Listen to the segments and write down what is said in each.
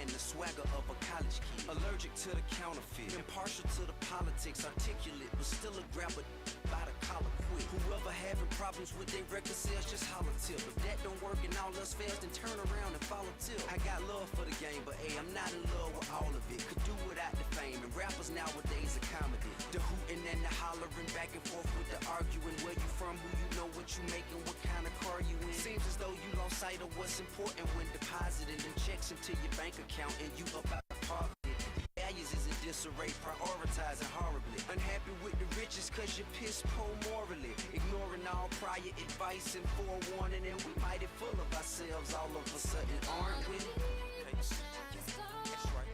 and the swagger of a college kid. Allergic to the counterfeit, impartial to the politics, articulate, but still a grabber by the collar quick. Whoever having problems with their record sales, just holler tip. If that don't work and all else fails, then turn around and follow tip. I got love for the game, but hey, I'm not in love with all of it. Could do without the fame, and rappers nowadays are comedy. The hooting and the hollering, back and forth with the arguing. Where you from, who you know, what you making, what kind of car you in. Seems as though you lost sight of what's important when depositing them checks into your bank account and you up out of poverty. Values is in disarray, prioritizing horribly. Unhappy with the riches cause you're piss poor morally. Ignoring all prior advice and forewarning, and we mighty full of ourselves all of a sudden, aren't we? Okay. That's right.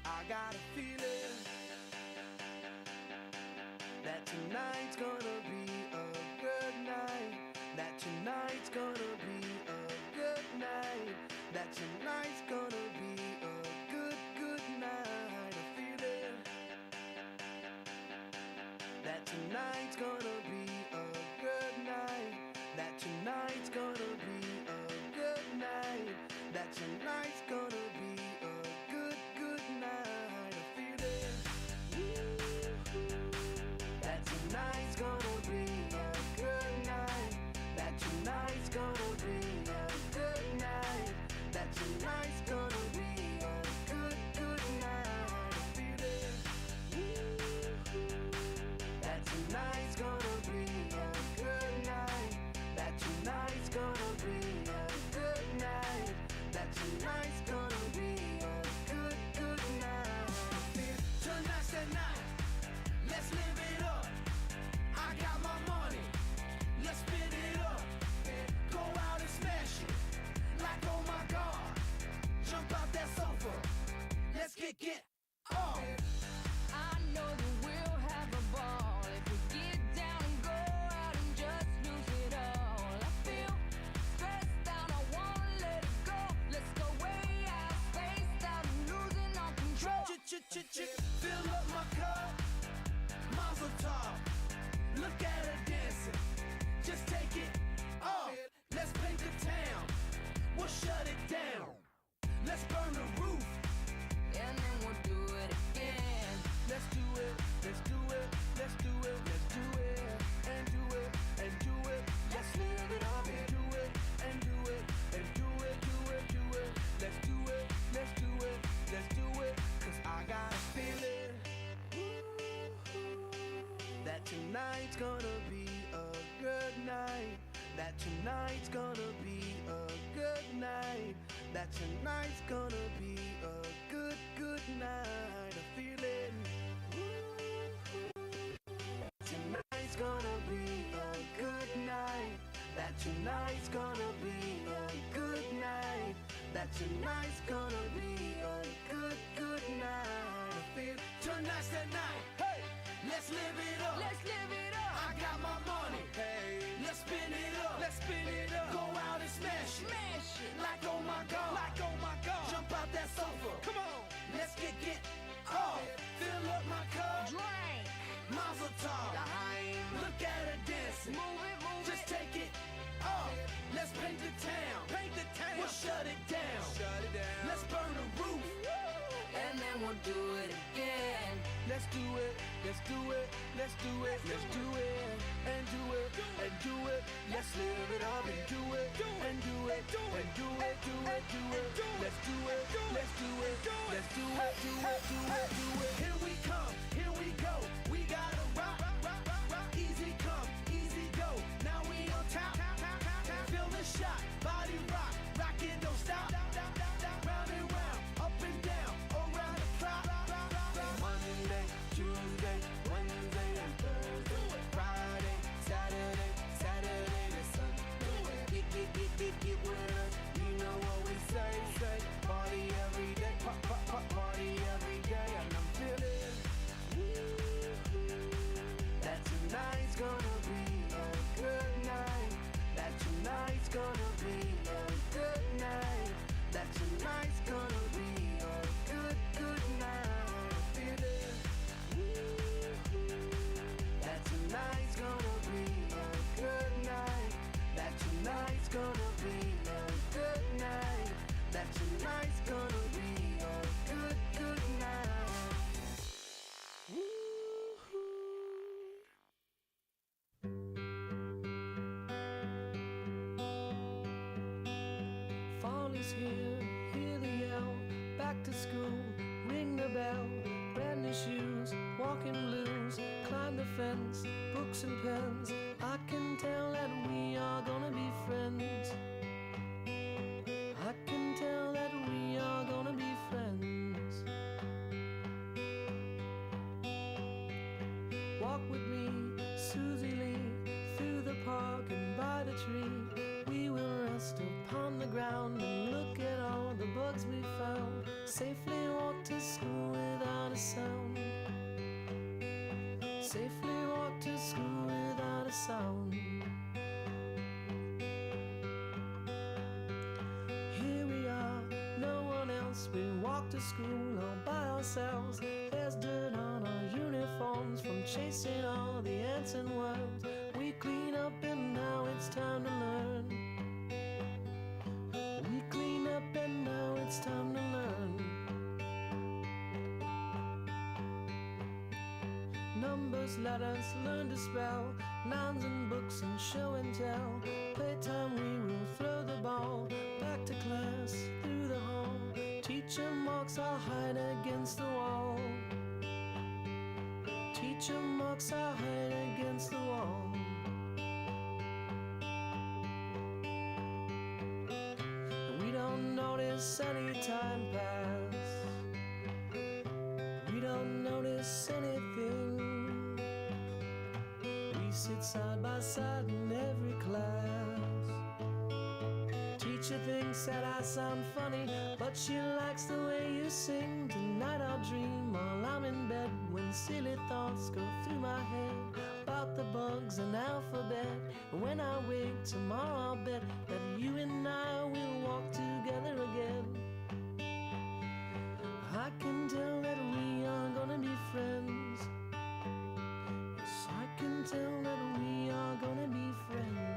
I got a feeling that tonight's gonna be a good night. That tonight's gonna be a good night. That tonight's gonna be a good night. A feeling that tonight's gonna be a good night. That tonight's gonna be a good night. That tonight's gonna be a good night. A feeling that tonight's gonna be a good night. That tonight's gonna be a good night. That tonight's gonna be a good night. A feeling that tonight's gonna be a good night. That tonight's gonna be a good night. That tonight's gonna be a good night. Tonight's the night, let's live it up. I got my money, let's spin it up. Go out and smash it, like oh my God. Jump out that sofa, let's get off. I know that we'll have a ball if we get down and go out and just lose it all. I feel stressed out, I wanna let it go. Let's go way out, spaced out, and losing all control. Fill up my cup, Mazel tov. Look at her dancing, just take it off. Let's paint the town, we'll shut it down. Let's burn the roof, And then we'll do tonight's gonna be a good night. That tonight's gonna be a good night. That tonight's gonna be a good, good night. I feel it. Tonight's gonna be a good night. That tonight's gonna be a good night. That tonight's gonna be a good, good night. I feel tonight's the night. Hey, let's live it up. Let's live it up. I got my money. Hey, let's spin it up. Let's spin it up. Go out and smash it. Smash it. Like oh my god. Like oh my God. Jump out that sofa. Come on. Let's get off. Fill up my cup. Drink. Mazel tov. Look at her dancing. Move it, move Just it. take it off. Let's paint the town. Paint the town. We'll shut it down. Shut it down. Let's burn the roof. And then we'll do it again. Let's do it. Let's do it. Let's do it. Let's do it. And do it. And do it. Let's live it up and do it. And do it. And do it. Do it. Do it. Let's do it. Let's do it. Let's do it. Do it. Do it. Do it. Here we come. Here we go. We gotta rock. Easy come. Easy go. Now we on top. Feel the shot. Body rock. Rockin', don't stop. Round and round. Up and down. Around the clock. Monday, Tuesday, Wednesday, and Thursday. Friday, Saturday, Saturday to Sunday. Get with us. You know what we say. Party every day. Party every day. And I'm feeling that tonight's gonna be a good night. That tonight's gonna be a good night. That tonight's gonna be a good, good night. I feel it. That tonight's gonna be a good night. That tonight's gonna be a good night. That tonight's gonna be a good, good night. Fall is here, hear the yell. Back to school, ring the bell. Brand new shoes, walking blues. Climb the fence, books and pens. I can tell that we are gonna be friends. I can tell that we are gonna be friends. Walk with me, Susie Lee, through the park and by the tree. We will rest upon the ground and look at all the bugs we found. Safely walk to school without a sound. Safely walk to school without a sound. Here we are, no one else. We walk to school all by ourselves. There's dirt on our uniforms from chasing all the ants and worms. We clean up and now it's time to learn. We clean up and now it's time to learn. Numbers, letters, learn to spell. Nouns and books and show and tell. Playtime we will throw the ball. Back to class, through the hall. Teacher marks our hide against the wall. Teacher marks our hide against the wall. We don't notice any time pass. We don't notice anything. We sit side by side in every class. Teacher thinks that I sound funny, but she likes the way you sing. Tonight I'll dream while I'm in bed, when silly thoughts go through my head about the bugs and alphabet. And when I wake tomorrow, I'll bet that you and I will walk together again. I can tell that we are gonna be friends. Yes, I can tell that we are gonna be friends.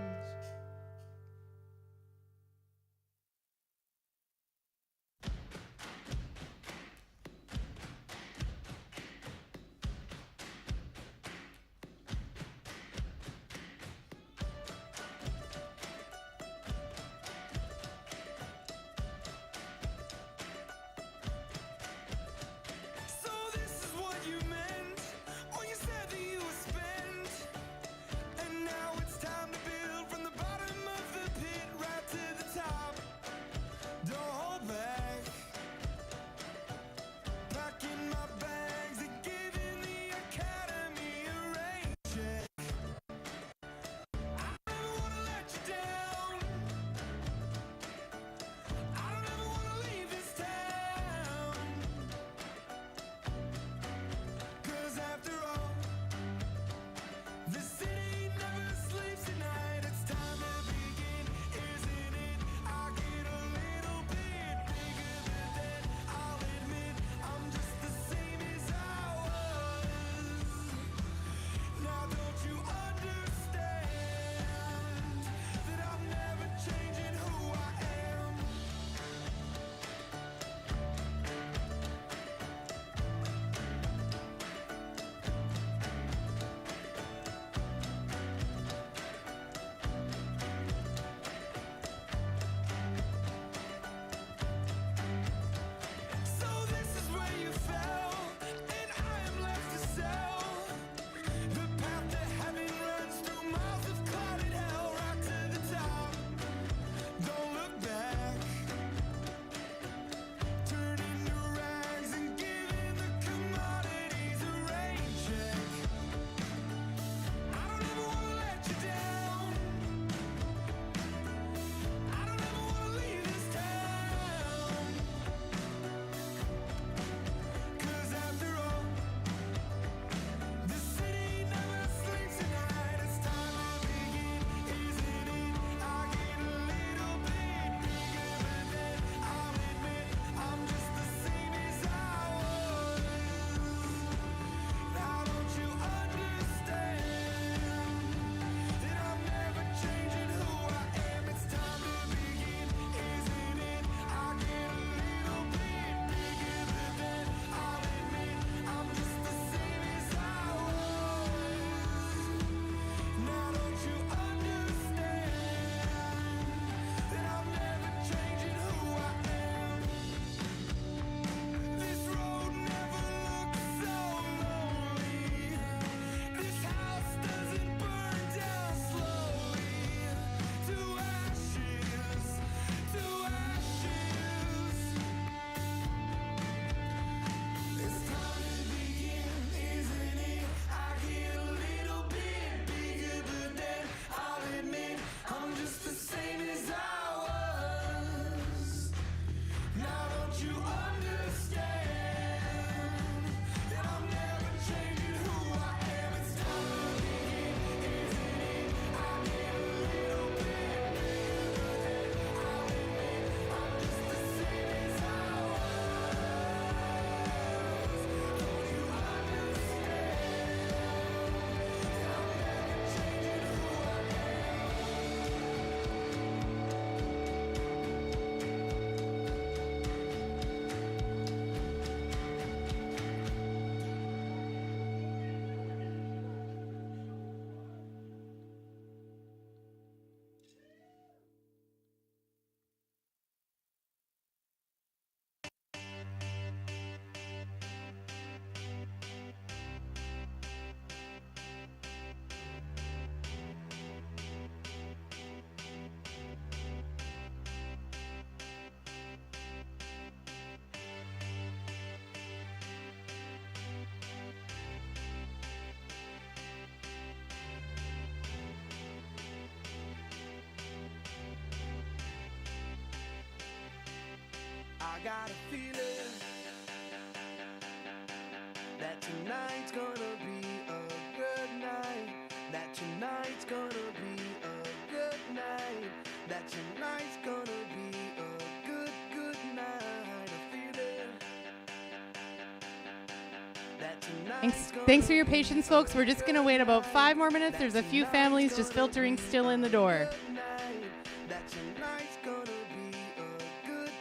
you understand that I'm never changing who I am? It's time, isn't it? I get a little bit better. I'll admit I'm just the same as I was. Don't you understand that I'm never changing who I I got a feeling that tonight's gonna be a good night. That tonight's gonna be a good night. That tonight's gonna be a good night. A feeling that tonight's gonna Thanks for your patience, folks. We're just going to wait about 5 more minutes. There's a few families just filtering still in the door. night. That tonight's gonna be a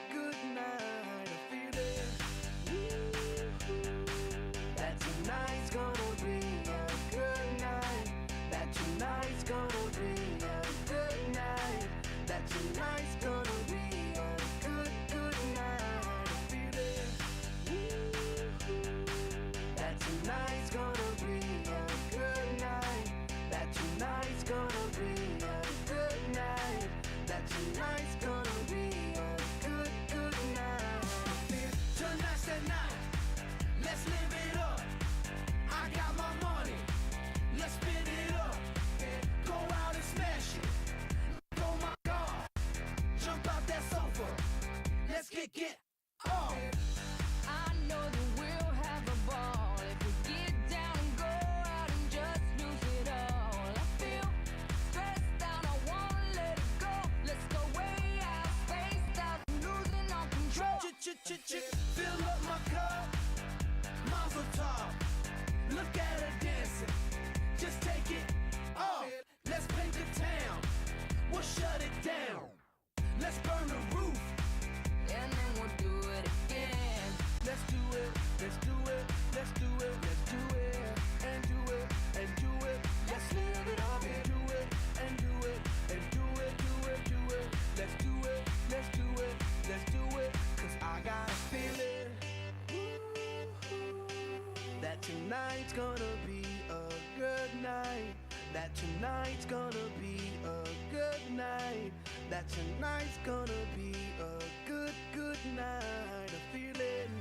good night. A feeling that tonight's gonna be a good night. That tonight's gonna be a good night. That tonight's gonna be a good night. A feeling that tonight's gonna be a good night. That tonight's gonna be a good night. That tonight's gonna be a good night. Tonight's the night. Let's live it up. I got my money. Let's spin it up. Go out and smash it. Oh my God. Jump out that sofa. Let's get off. I know that we'll have a ball if we get down and go out and just lose it all. I feel stressed out, I wanna let it go. Let's go way out, spaced out, losing all control. Fill up my cup. Mazel tov. Look at her dancing. Just take it off. Let's paint the town. We'll shut it down. Let's burn the roof. And then we'll do it again. Let's do it. Let's do it. Let's do it. Let's do it. And do it. And do it. Let's live it up and do it. And do it. And do it. Do it. Do it. Let's do it. Let's do it. Let's do it. 'Cause I got a feeling that tonight's gonna be a good night. That tonight's gonna be a good night. That tonight's gonna be a good night. A feeling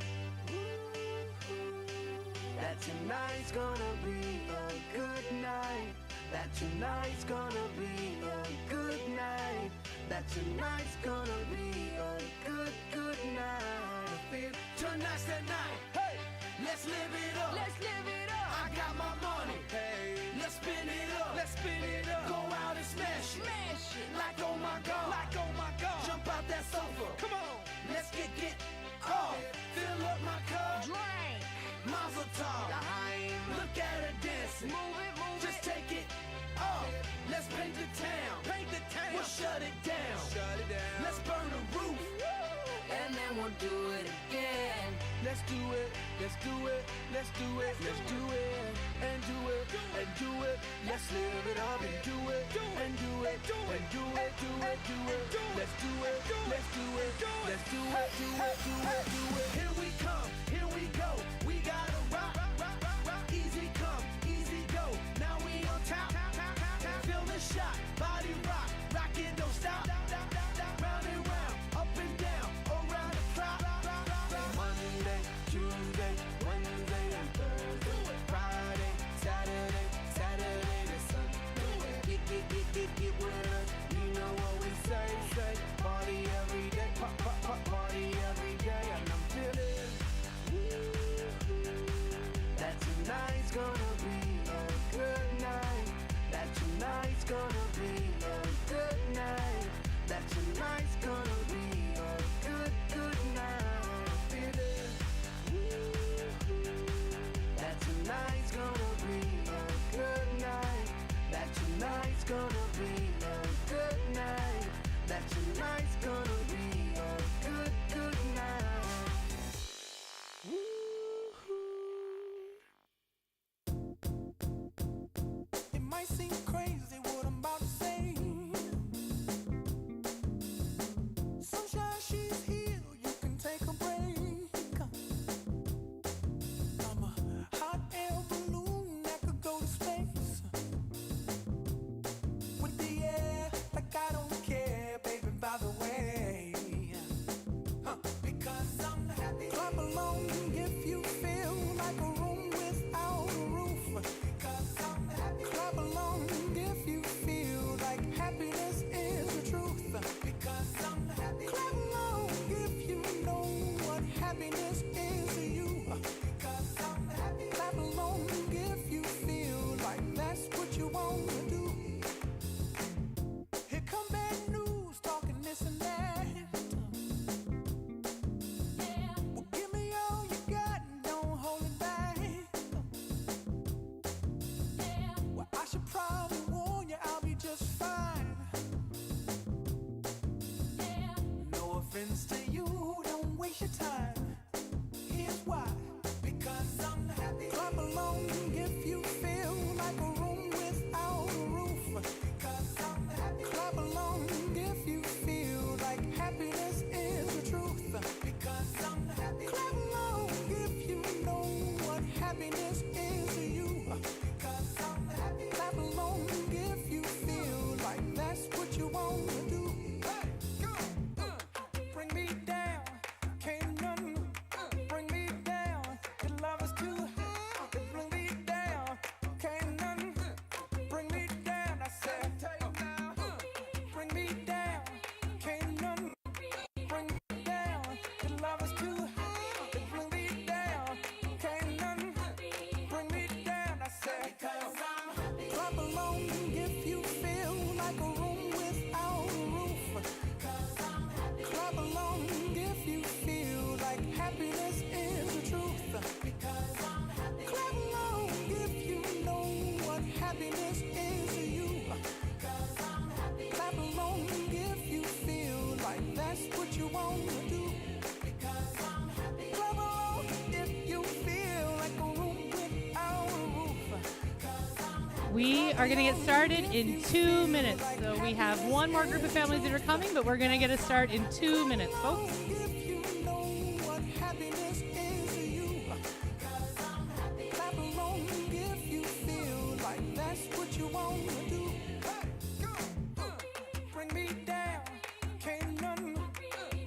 that tonight's gonna be a good night. That tonight's gonna be a good night. That tonight's gonna be a good night. I feel tonight's the night. Hey, let's live it up. Let's live it up. I got my money. Hey, let's spin it up. Let's spin it up. Go out and smash it. Smash it. Like oh my God. Like oh my God. Jump out that sofa. Come on. Let's get off. Fill up my cup. Drink. Mazel tov. Look at her dancing. Move it, move Just it. take it off. Let's paint the town. Paint the town. We'll shut it down. Shut it down. Let's burn the roof. And then we'll do it again. Let's do it. Let's do it. Let's do it. Let's do it. And do it. And do it. Let's live it up and do it. And do it. And do it. Do it. Do it. Let's do it. Let's do it. Let's do it. Do it. Do it. Do it. Here we come. Here we go. We gotta rock. Easy come. Easy go. Now we on top. Feel the shot. Body rock. Rock it. Don't stop. Round and round. Up and down. Around the clock. Monday, Tuesday, Wednesday, and Thursday. Friday, Saturday, Saturday to Sunday. Get with us. You know what we say. Party every day. Party every day. along if you feel like a room without a roof. Clap along if you feel like happiness is the truth. Clap along if you know what happiness is to you. Clap along if you feel like that's what you want to do. Here come bad news, talking this and that. Well, give me all you got and don't hold it back. Well, I should probably warn you, I'll be just fine. No offense to you, don't waste your time. Here's why. Because I'm happy. Clap along if you feel like a room without a roof. Clap along if you feel like happiness is the truth. Clap along if you know what happiness is to you. Clap along if you feel like that's what you want to do. Bring me down, can't none bring me down. Your love is too high. Bring me down, can't none bring me down. I said, bring me down, can't none bring me down. Your love is too high. Bring me down, can't none bring me down. I said, clap along if you feel like a room without a roof. Clap along if you feel like happiness is the truth. Clap along if you know what happiness is to you. Clap along if you feel like that's what you want to do. Clap along if you feel like a room without a roof. We are going to get started in 2 minutes. So we have one more group of families that are coming, but we're going to get a start in 2 minutes, folks. If you know what happiness is to you. Clap along if you feel like that's what you want to do. Bring me down, can't none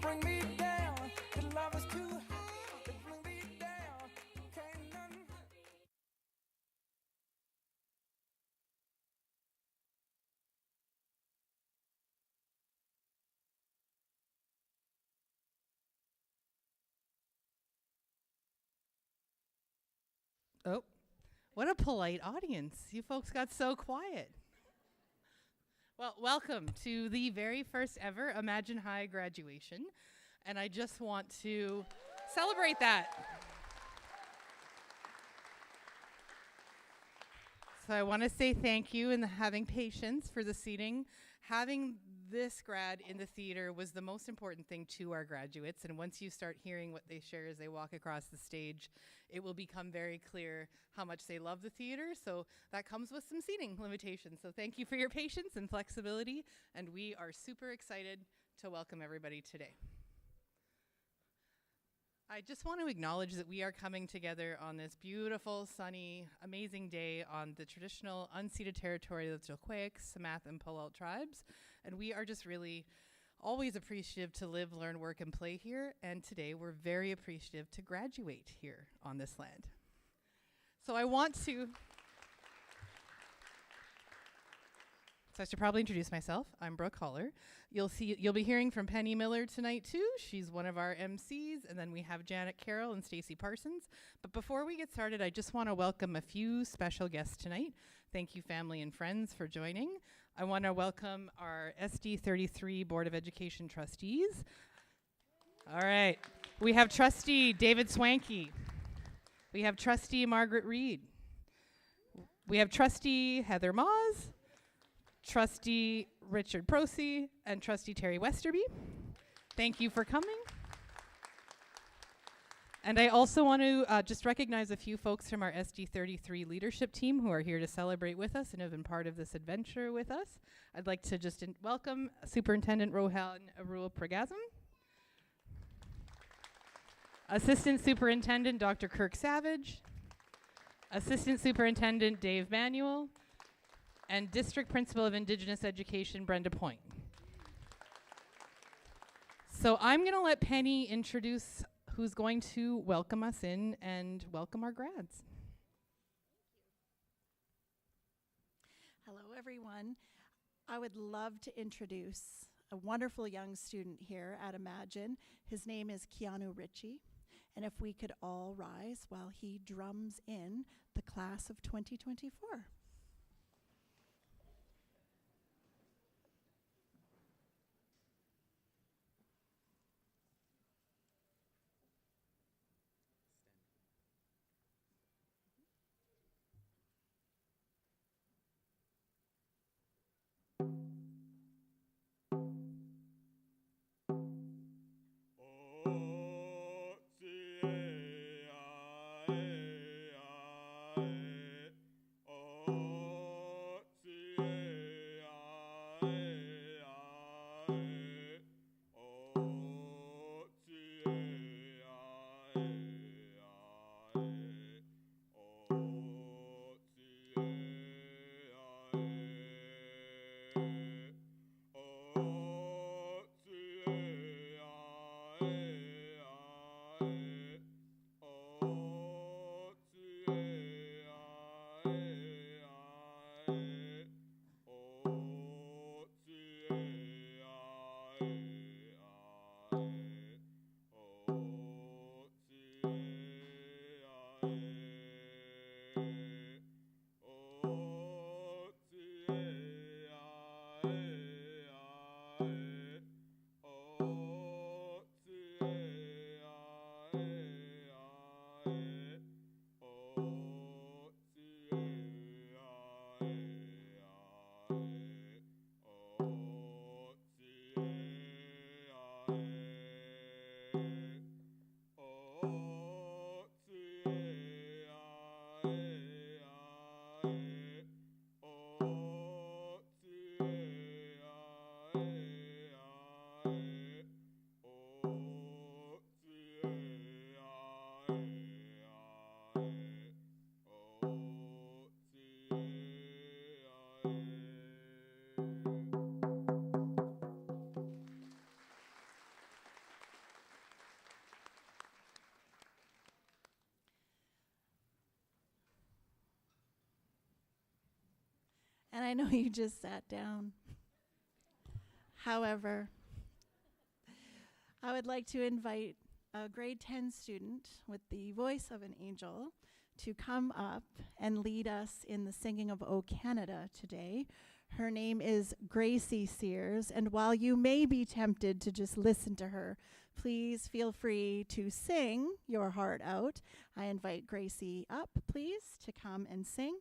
bring me down. Your love is too high. Bring me down, can't none. Oh, what a polite audience. You folks got so quiet. Well, welcome to the very first ever Imagine High graduation. And I just want to celebrate that. So I want to say thank you and having patience for the seating. Having this grad in the theater was the most important thing to our graduates. And once you start hearing what they share as they walk across the stage, it will become very clear how much they love the theater. So that comes with some seating limitations. So thank you for your patience and flexibility. And we are super excited to welcome everybody today. I just want to acknowledge that we are coming together on this beautiful, sunny, amazing day on the traditional unceded territory of the Tsilhqot'in, Samath, and Puyallup tribes. And we are just really always appreciative to live, learn, work, and play here. And today we're very appreciative to graduate here on this land. So I want to... So I should probably introduce myself. I'm Brooke Holler. You'll be hearing from Penny Miller tonight too. She's one of our MCs, and then we have Janet Carroll and Stacy Parsons. But before we get started, I just want to welcome a few special guests tonight. Thank you, family and friends, for joining. I want to welcome our SD33 Board of Education trustees. All right. We have Trustee David Swanky. We have Trustee Margaret Reed. We have Trustee Heather Maws, Trustee Richard Prosey, and Trustee Terry Westerby. Thank you for coming. And I also want to just recognize a few folks from our SD33 leadership team who are here to celebrate with us and have been part of this adventure with us. I'd like to just welcome Superintendent Rohan Arul Pragazam, Assistant Superintendent Dr. Kirk Savage, Assistant Superintendent Dave Manuel, and District Principal of Indigenous Education Brenda Point. So I'm going to let Penny introduce who's going to welcome us in and welcome our grads. Hello, everyone. I would love to introduce a wonderful young student here at Imagine. His name is Keanu Ritchie. And if we could all rise while he drums in the class of 2024. And I know you just sat down. However, I would like to invite a grade 10 student with the voice of an angel to come up and lead us in the singing of O Canada today. Her name is Gracie Sears, and while you may be tempted to just listen to her, please feel free to sing your heart out. I invite Gracie up, please, to come and sing.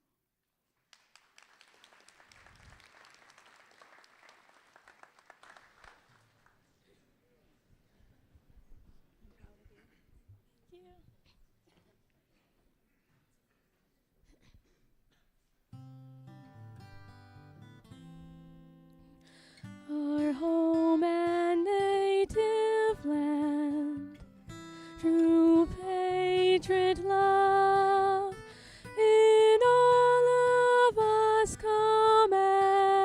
Our home and native land, true patriot love, in all of us command.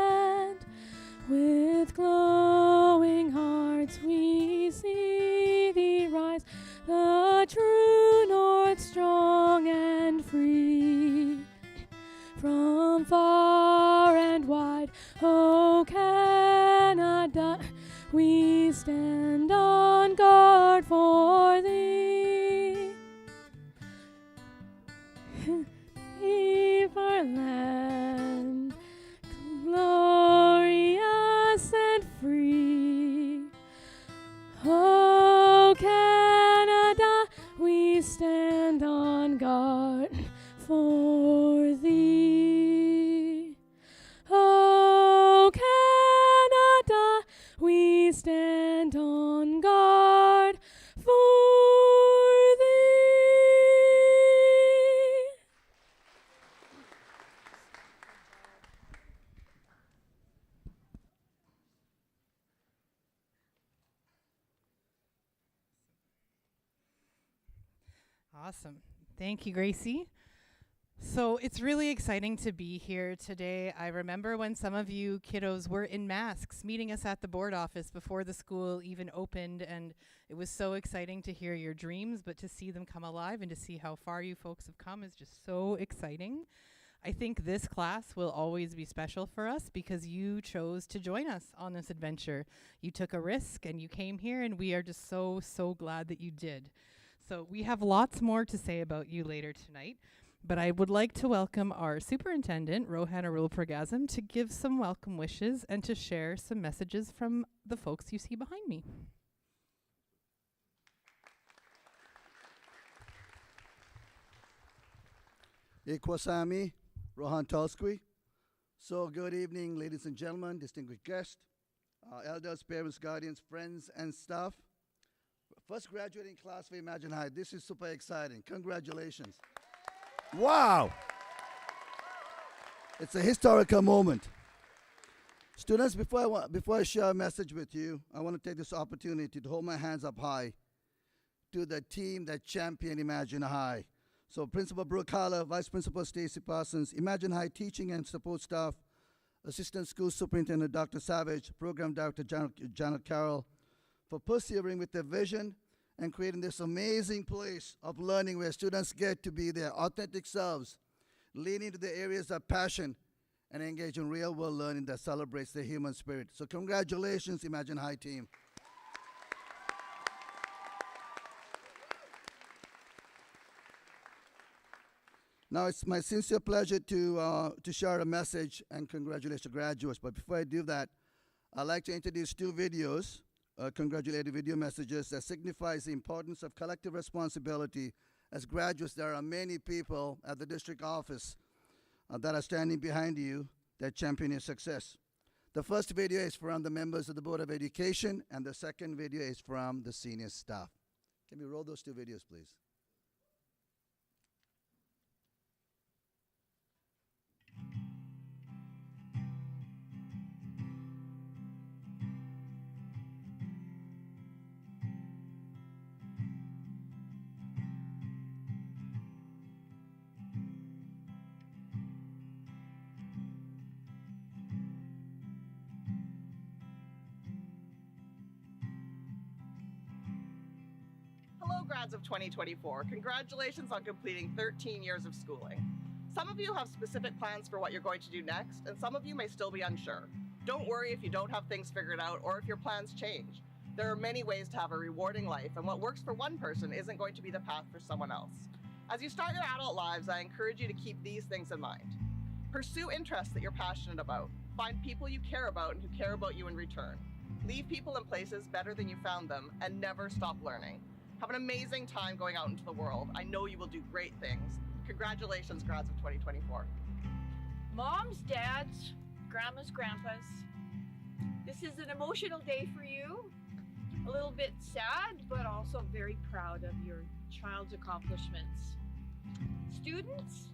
With glowing hearts we see thee rise, the true north strong and free. From far and wide, O Canada, we stand on guard for thee. Keep our land glorious and free. O Canada, we stand on guard for thee. O Canada, we stand on guard for thee. Awesome. Thank you, Gracie. So it's really exciting to be here today. I remember when some of you kiddos were in masks meeting us at the board office before the school even opened, and it was so exciting to hear your dreams, but to see them come alive and to see how far you folks have come is just so exciting. I think this class will always be special for us because you chose to join us on this adventure. You took a risk and you came here, and we are just so, so glad that you did. So we have lots more to say about you later tonight. But I would like to welcome our superintendent, Rohan Arulpragasm, to give some welcome wishes and to share some messages from the folks you see behind me. Ikwasami, Rohan Tolskwi. So good evening, ladies and gentlemen, distinguished guests, elders, parents, guardians, friends, and staff. First graduating class for Imagine High. This is super exciting. Congratulations. Wow! It's a historical moment. Students, before I share a message with you, I want to take this opportunity to hold my hands up high to the team that championed Imagine High. So Principal Brooke Haller, Vice Principal Stacy Parsons, Imagine High teaching and support staff, Assistant School Superintendent Dr. Savage, Program Director Janet Carroll, for persevering with their vision and creating this amazing place of learning where students get to be their authentic selves, lean into the areas of passion, and engage in real-world learning that celebrates the human spirit. So congratulations, Imagine High team. Now it's my sincere pleasure to share a message and congratulate the graduates. But before I do that, I'd like to introduce two videos, congratulatory video messages that signifies the importance of collective responsibility. As graduates, there are many people at the district office that are standing behind you that champion your success. The first video is from the members of the Board of Education, and the second video is from the senior staff. Can we roll those two videos, please? Hello, grads of 2024. Congratulations on completing 13 years of schooling. Some of you have specific plans for what you're going to do next, and some of you may still be unsure. Don't worry if you don't have things figured out or if your plans change. There are many ways to have a rewarding life, and what works for one person isn't going to be the path for someone else. As you start your adult lives, I encourage you to keep these things in mind. Pursue interests that you're passionate about. Find people you care about and who care about you in return. Leave people and places better than you found them, and never stop learning. Have an amazing time going out into the world. I know you will do great things. Congratulations, grads of 2024. Moms, dads, grandmas, grandpas, this is an emotional day for you. A little bit sad, but also very proud of your child's accomplishments. Students,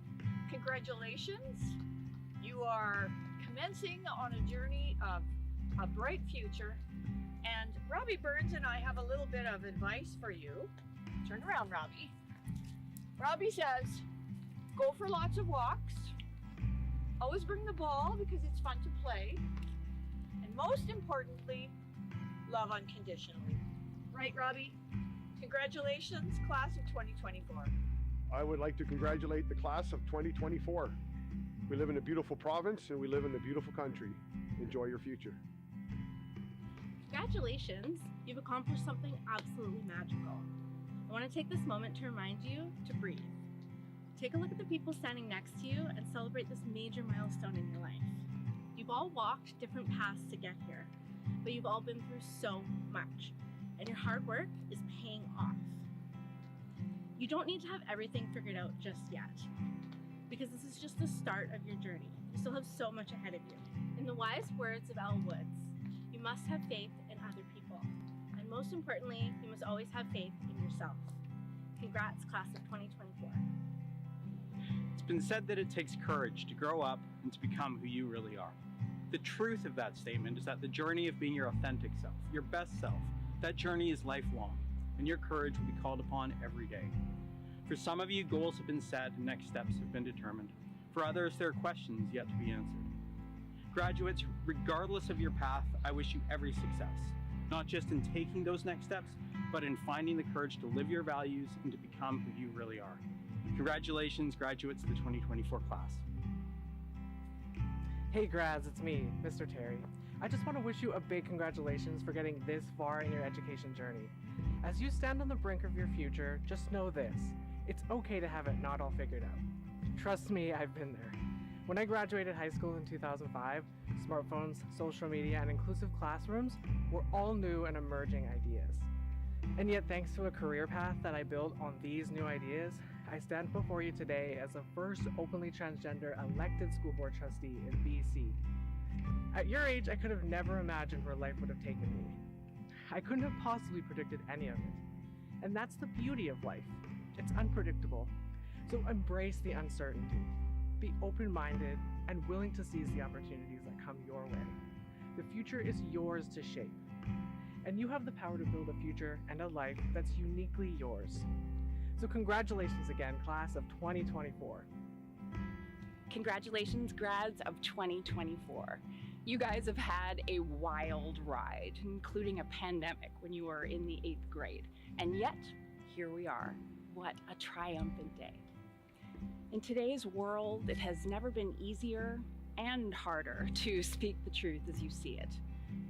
congratulations. You are commencing on a journey of a bright future. And Robbie Burns and I have a little bit of advice for you. Turn around, Robbie. Robbie says, go for lots of walks. Always bring the ball because it's fun to play. And most importantly, love unconditionally. Right, Robbie? Congratulations, class of 2024. I would like to congratulate the class of 2024. We live in a beautiful province and we live in a beautiful country. Enjoy your future. Congratulations, you've accomplished something absolutely magical. I want to take this moment to remind you to breathe. Take a look at the people standing next to you and celebrate this major milestone in your life. You've all walked different paths to get here, but you've all been through so much, and your hard work is paying off. You don't need to have everything figured out just yet, because this is just the start of your journey. You still have so much ahead of you. In the wise words of Elle Woods, you must have faith in other people. And most importantly, you must always have faith in yourself. Congrats, class of 2024. It's been said that it takes courage to grow up and to become who you really are. The truth of that statement is that the journey of being your authentic self, your best self, that journey is lifelong, and your courage will be called upon every day. For some of you, goals have been set and next steps have been determined. For others, there are questions yet to be answered. Graduates, regardless of your path, I wish you every success, not just in taking those next steps, but in finding the courage to live your values and to become who you really are. Congratulations, graduates of the 2024 class. Hey grads, it's me, Mr. Terry. I just want to wish you a big congratulations for getting this far in your education journey. As you stand on the brink of your future, just know this: it's okay to have it not all figured out. Trust me, I've been there. When I graduated high school in 2005, smartphones, social media, and inclusive classrooms were all new and emerging ideas. And yet, thanks to a career path that I built on these new ideas, I stand before you today as the first openly transgender elected school board trustee in BC. At your age, I could have never imagined where life would have taken me. I couldn't have possibly predicted any of it. And that's the beauty of life. It's unpredictable. So embrace the uncertainty. Be open-minded and willing to seize the opportunities that come your way. The future is yours to shape. And you have the power to build a future and a life that's uniquely yours. So congratulations again, class of 2024. Congratulations, grads of 2024. You guys have had a wild ride, including a pandemic when you were in the 8th grade. And yet, here we are. What a triumphant day. In today's world, it has never been easier and harder to speak the truth as you see it.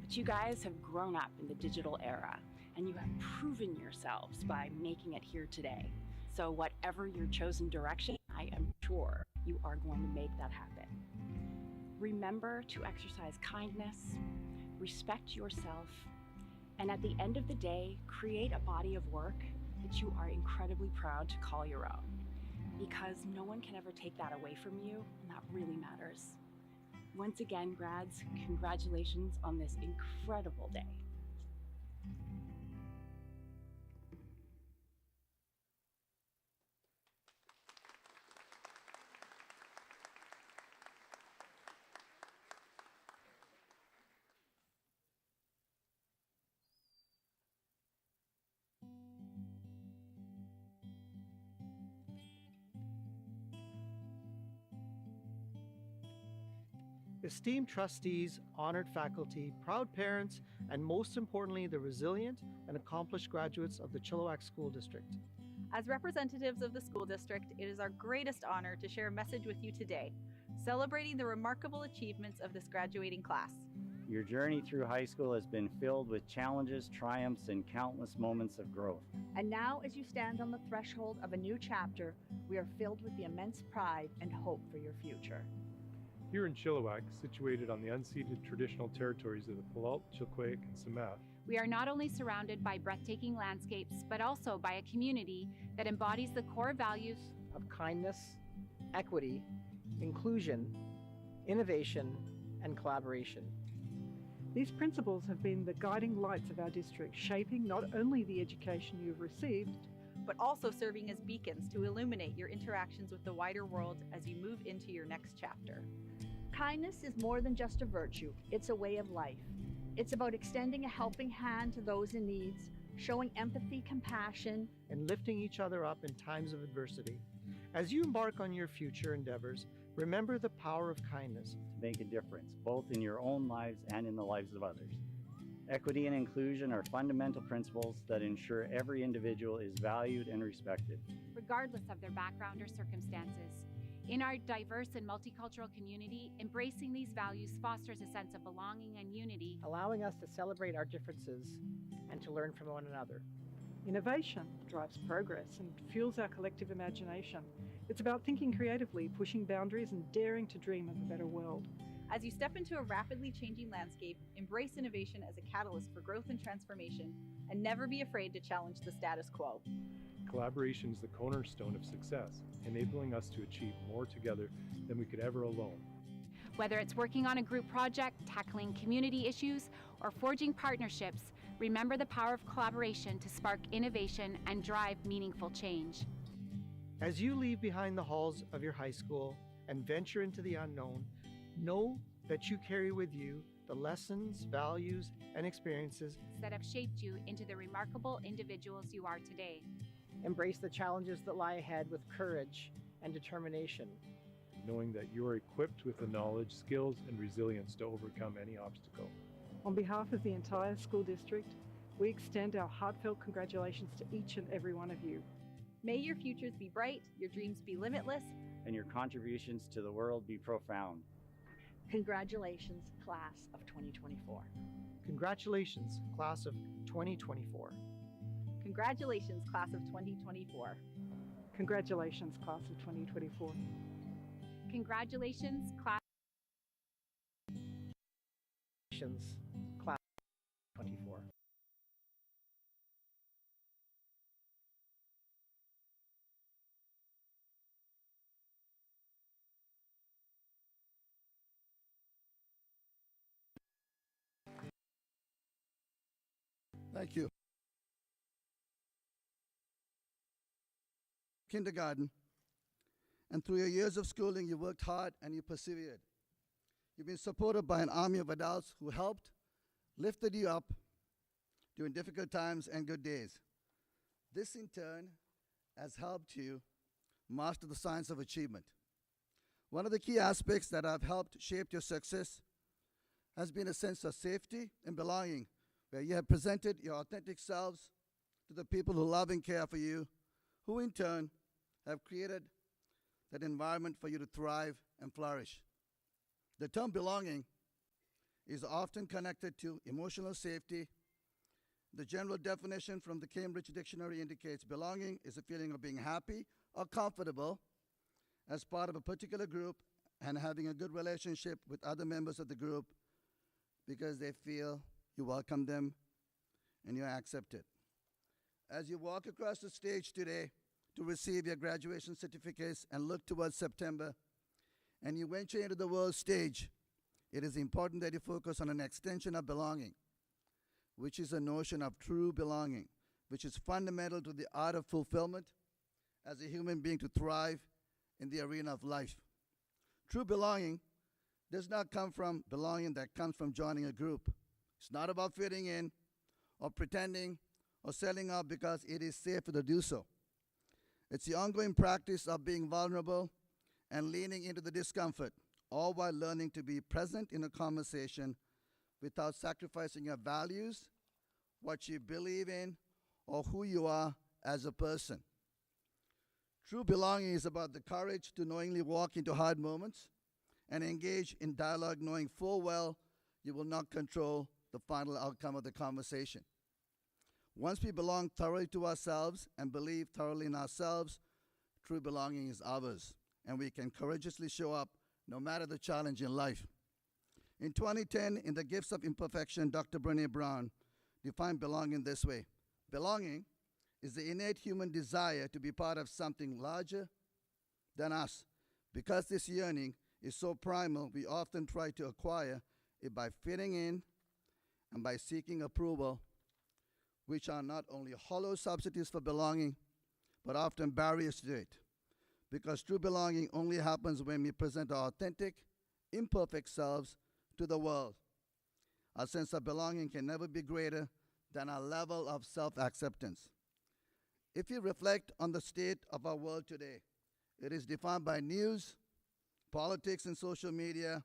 But you guys have grown up in the digital era, and you have proven yourselves by making it here today. So whatever your chosen direction, I am sure you are going to make that happen. Remember to exercise kindness, respect yourself, and at the end of the day, create a body of work that you are incredibly proud to call your own. Because no one can ever take that away from you, and that really matters. Once again, grads, congratulations on this incredible day. Esteemed trustees, honored faculty, proud parents, and most importantly, the resilient and accomplished graduates of the Chilliwack School District. As representatives of the school district, it is our greatest honor to share a message with you today, celebrating the remarkable achievements of this graduating class. Your journey through high school has been filled with challenges, triumphs, and countless moments of growth. And now, as you stand on the threshold of a new chapter, we are filled with the immense pride and hope for your future. Here in Chilliwack, situated on the unceded traditional territories of the Puyallup, Chilkoot, and Sumac, we are not only surrounded by breathtaking landscapes, but also by a community that embodies the core values of kindness, equity, inclusion, innovation, and collaboration. These principles have been the guiding lights of our district, shaping not only the education you've received, but also serving as beacons to illuminate your interactions with the wider world as you move into your next chapter. Kindness is more than just a virtue, it's a way of life. It's about extending a helping hand to those in need, showing empathy, compassion, and lifting each other up in times of adversity. As you embark on your future endeavors, remember the power of kindness to make a difference, both in your own lives and in the lives of others. Equity and inclusion are fundamental principles that ensure every individual is valued and respected, regardless of their background or circumstances. In our diverse and multicultural community, embracing these values fosters a sense of belonging and unity, allowing us to celebrate our differences and to learn from one another. Innovation drives progress and fuels our collective imagination. It's about thinking creatively, pushing boundaries, and daring to dream of a better world. As you step into a rapidly changing landscape, embrace innovation as a catalyst for growth and transformation, and never be afraid to challenge the status quo. collaboration is the cornerstone of success, enabling us to achieve more together than we could ever alone. Whether it's working on a group project, tackling community issues, or forging partnerships, remember the power of collaboration to spark innovation and drive meaningful change. As you leave behind the halls of your high school and venture into the unknown, know that you carry with you the lessons, values, and experiences that have shaped you into the remarkable individuals you are today. Embrace the challenges that lie ahead with courage and determination. Knowing that you are equipped with the knowledge, skills, and resilience to overcome any obstacle. On behalf of the entire school district, we extend our heartfelt congratulations to each and every one of you. May your futures be bright, your dreams be limitless, and your contributions to the world be profound. Congratulations, class of 2024. Congratulations, class of 2024. Congratulations, class of 2024. Congratulations, class of 2024. Congratulations, class. Congratulations, class of 24. Thank you. Kindergarten, and through your years of schooling, you worked hard and you persevered. You've been supported by an army of adults who helped, lifted you up during difficult times and good days. This, in turn, has helped you master the science of achievement. One of the key aspects that have helped shape your success has been a sense of safety and belonging, where you have presented your authentic selves to the people who love and care for you, who in turn have created that environment for you to thrive and flourish. The term belonging is often connected to emotional safety. The general definition from the Cambridge Dictionary indicates belonging is a feeling of being happy or comfortable as part of a particular group and having a good relationship with other members of the group because they feel you welcome them and you're accepted. As you walk across the stage today to receive your graduation certificates and look towards September, and you venture into the world stage, it is important that you focus on an extension of belonging, which is a notion of true belonging, which is fundamental to the art of fulfillment as a human being to thrive in the arena of life. True belonging does not come from belonging that comes from joining a group. It's not about fitting in or pretending or selling out because it is safer to do so. It's the ongoing practice of being vulnerable and leaning into the discomfort, all while learning to be present in a conversation without sacrificing your values, what you believe in, or who you are as a person. True belonging is about the courage to knowingly walk into hard moments and engage in dialogue knowing full well you will not control the final outcome of the conversation. Once we belong thoroughly to ourselves and believe thoroughly in ourselves, true belonging is ours, and we can courageously show up no matter the challenge in life. In 2010, in The Gifts of Imperfection, Dr. Brené Brown defined belonging this way. Belonging is the innate human desire to be part of something larger than us. Because this yearning is so primal, we often try to acquire it by fitting in and by seeking approval, which are not only hollow substitutes for belonging, but often barriers to it. Because true belonging only happens when we present our authentic, imperfect selves to the world. Our sense of belonging can never be greater than our level of self-acceptance. If you reflect on the state of our world today, it is defined by news, politics, and social media,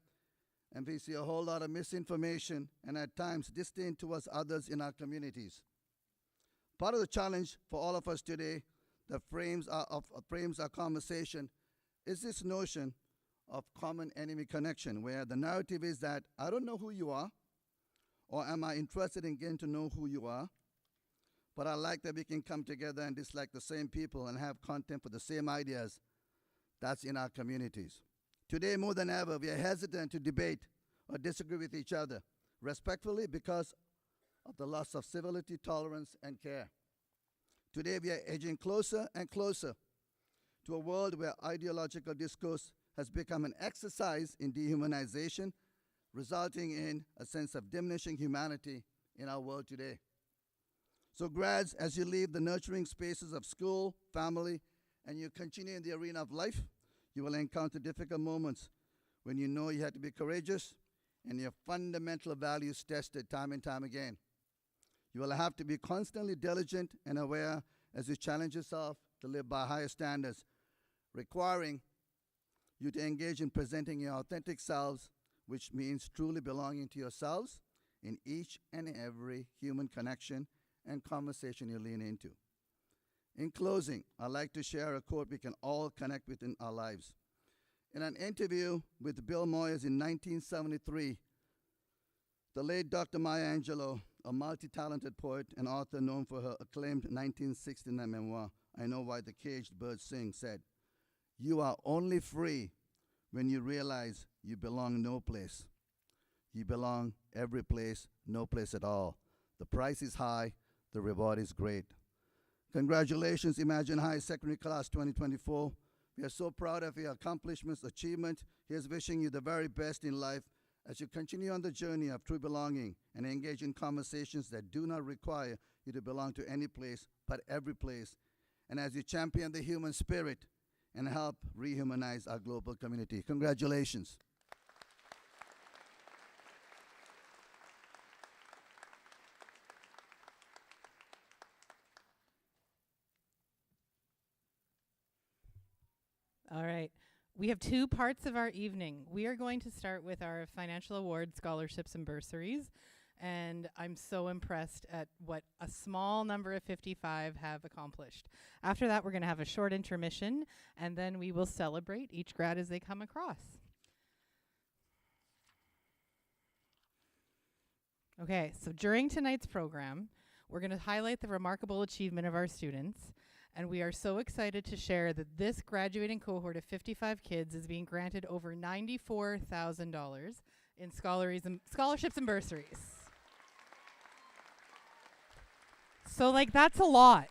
and we see a whole lot of misinformation and at times disdain towards others in our communities. Part of the challenge for all of us today that frames our conversation is this notion of common enemy connection, where the narrative is that I don't know who you are, or am I interested in getting to know who you are, but I like that we can come together and dislike the same people and have content for the same ideas that's in our communities. Today, more than ever, we are hesitant to debate or disagree with each other respectfully because of the loss of civility, tolerance, and care. Today, we are edging closer and closer to a world where ideological discourse has become an exercise in dehumanization, resulting in a sense of diminishing humanity in our world today. So grads, as you leave the nurturing spaces of school, family, and you continue in the arena of life, you will encounter difficult moments when you know you have to be courageous and your fundamental values tested time and time again. You will have to be constantly diligent and aware as you challenge yourself to live by higher standards, requiring you to engage in presenting your authentic selves, which means truly belonging to yourselves in each and every human connection and conversation you lean into. In closing, I'd like to share a quote we can all connect with in our lives. In an interview with Bill Moyers in 1973, the late Dr. Maya Angelou, a multi-talented poet and author known for her acclaimed 1969 memoir, I Know Why the Caged Birds Sing, said, "You are only free when you realize you belong no place. You belong every place, no place at all. The price is high, the reward is great." Congratulations, Imagine High Secondary Class 2024. We are so proud of your accomplishments, achievement. Here's wishing you the very best in life as you continue on the journey of true belonging and engage in conversations that do not require you to belong to any place, but every place. And as you champion the human spirit and help rehumanize our global community. Congratulations. All right. We have two parts of our evening. We are going to start with our financial awards, scholarships, and bursaries. And I'm so impressed at what a small number of 55 have accomplished. After that, we're going to have a short intermission, and then we will celebrate each grad as they come across. Okay, so during tonight's program, we're going to highlight the remarkable achievement of our students. And we are so excited to share that this graduating cohort of 55 kids is being granted over $94,000 in scholarships and bursaries. So, that's a lot.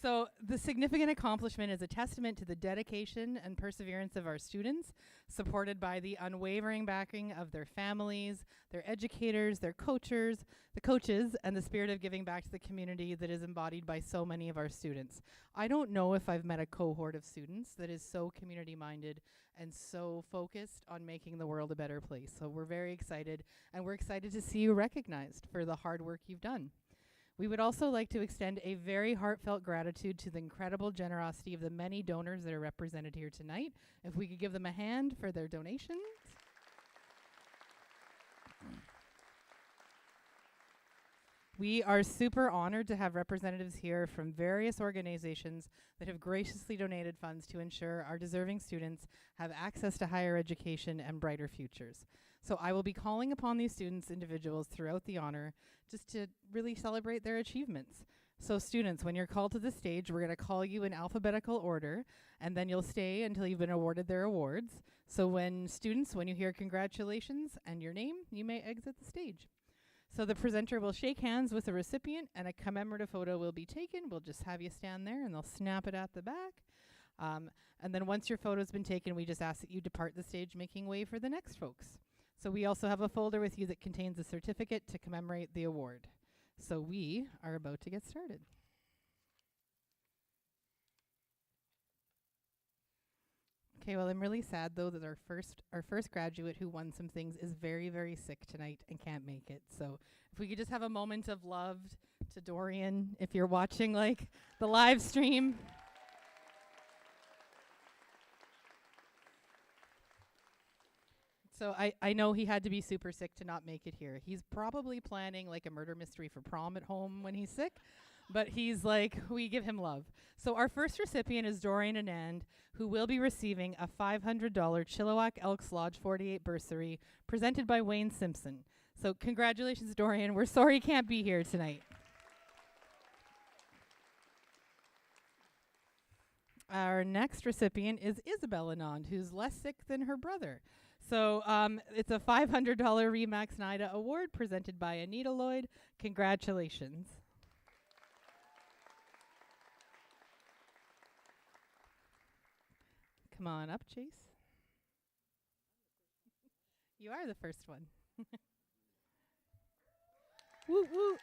So the significant accomplishment is a testament to the dedication and perseverance of our students, supported by the unwavering backing of their families, their educators, their coaches, and the spirit of giving back to the community that is embodied by so many of our students. I don't know if I've met a cohort of students that is so community-minded and so focused on making the world a better place. So we're very excited, and we're excited to see you recognized for the hard work you've done. We would also like to extend a very heartfelt gratitude to the incredible generosity of the many donors that are represented here tonight. If we could give them a hand for their donations. We are super honored to have representatives here from various organizations that have graciously donated funds to ensure our deserving students have access to higher education and brighter futures. So I will be calling upon these students, individuals throughout the honor, just to really celebrate their achievements. So students, when you're called to the stage, we're going to call you in alphabetical order, and then you'll stay until you've been awarded their awards. So when you hear congratulations and your name, you may exit the stage. So the presenter will shake hands with the recipient, and a commemorative photo will be taken. We'll just have you stand there, and they'll snap it at the back. And then once your photo's been taken, we just ask that you depart the stage, making way for the next folks. So we also have a folder with you that contains a certificate to commemorate the award. So we are about to get started. Okay, well, I'm really sad, though, that our first graduate who won some things is very, very sick tonight and can't make it. So if we could just have a moment of love to Dorian, if you're watching, the live stream. So I know he had to be super sick to not make it here. He's probably planning a murder mystery for prom at home when he's sick, but he's we give him love. So our first recipient is Dorian Anand, who will be receiving a $500 Chilliwack Elks Lodge 48 bursary presented by Wayne Simpson. So congratulations, Dorian. We're sorry you can't be here tonight. Our next recipient is Isabel Anand, who's less sick than her brother. So it's a $500 Remax NIDA award presented by Anita Lloyd. Congratulations. Come on up, Chase. You are the first one. Woo woo.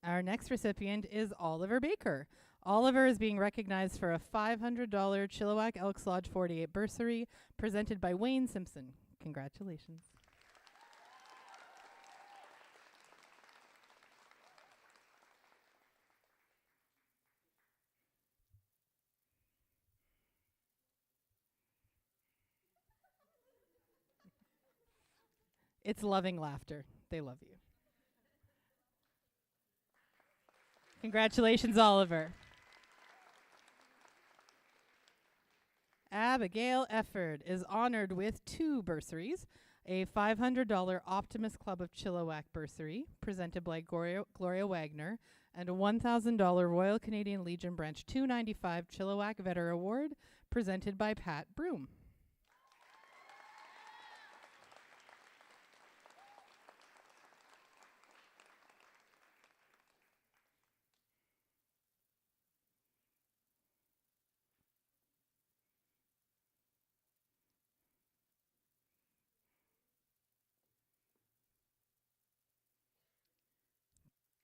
Our next recipient is Oliver Baker. Oliver is being recognized for a $500 Chilliwack Elks Lodge 48 bursary presented by Wayne Simpson. Congratulations. It's loving laughter. They love you. Congratulations, Oliver. Abigail Efford is honored with 2 bursaries, a $500 Optimus Club of Chilliwack bursary presented by Gloria Wagner, and a $1,000 Royal Canadian Legion Branch 295 Chilliwack Vetter Award presented by Pat Broom.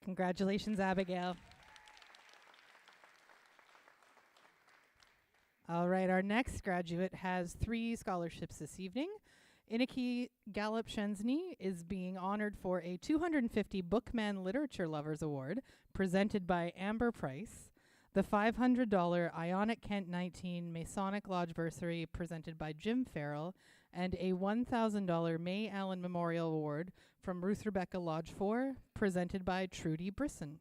Congratulations, Abigail. All right, our next graduate has 3 scholarships this evening. Inaki Gallup Shensney is being honored for a $250 Bookman Literature Lovers Award presented by Amber Price, the $500 Ionic Kent 19 Masonic Lodge bursary presented by Jim Farrell, and a $1,000 May Allen Memorial Award from Ruth Rebecca Lodge 4 presented by Trudy Brisson.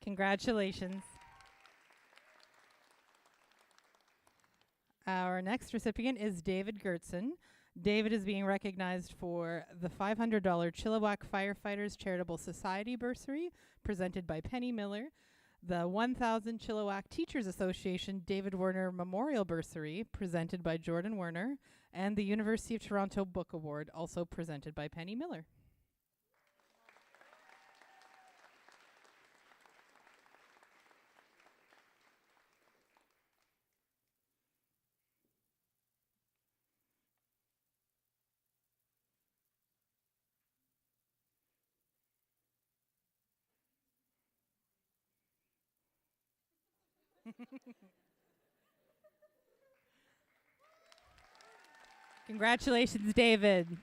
Congratulations. Our next recipient is David Gertson. David is being recognized for the $500 Chilliwack Firefighters Charitable Society bursary presented by Penny Miller, the 1,000 Chilliwack Teachers Association David Werner Memorial bursary presented by Jordan Werner, and the University of Toronto Book Award also presented by Penny Miller. Congratulations, David.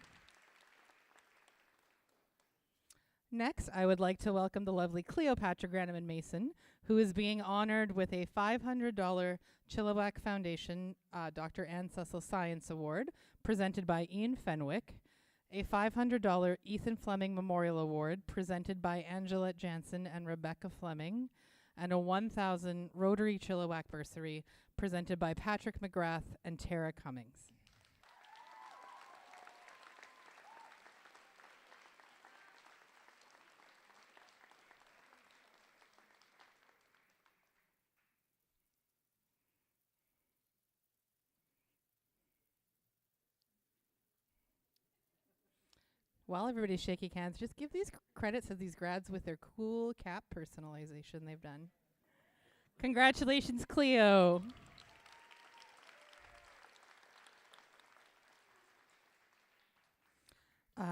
Next, I would like to welcome the lovely Cleopatra Granneman Mason, who is being honored with a $500 Chilliwack Foundation Dr. Ann Cecil Science Award presented by Ian Fenwick, a $500 Ethan Fleming Memorial Award presented by Angelette Jansen and Rebecca Fleming, and a 1,000 Rotary Chilliwack bursary presented by Patrick McGrath and Tara Cummings. While everybody's shaking hands, just give these credits to these grads with their cool cap personalization they've done. Congratulations, Cleo.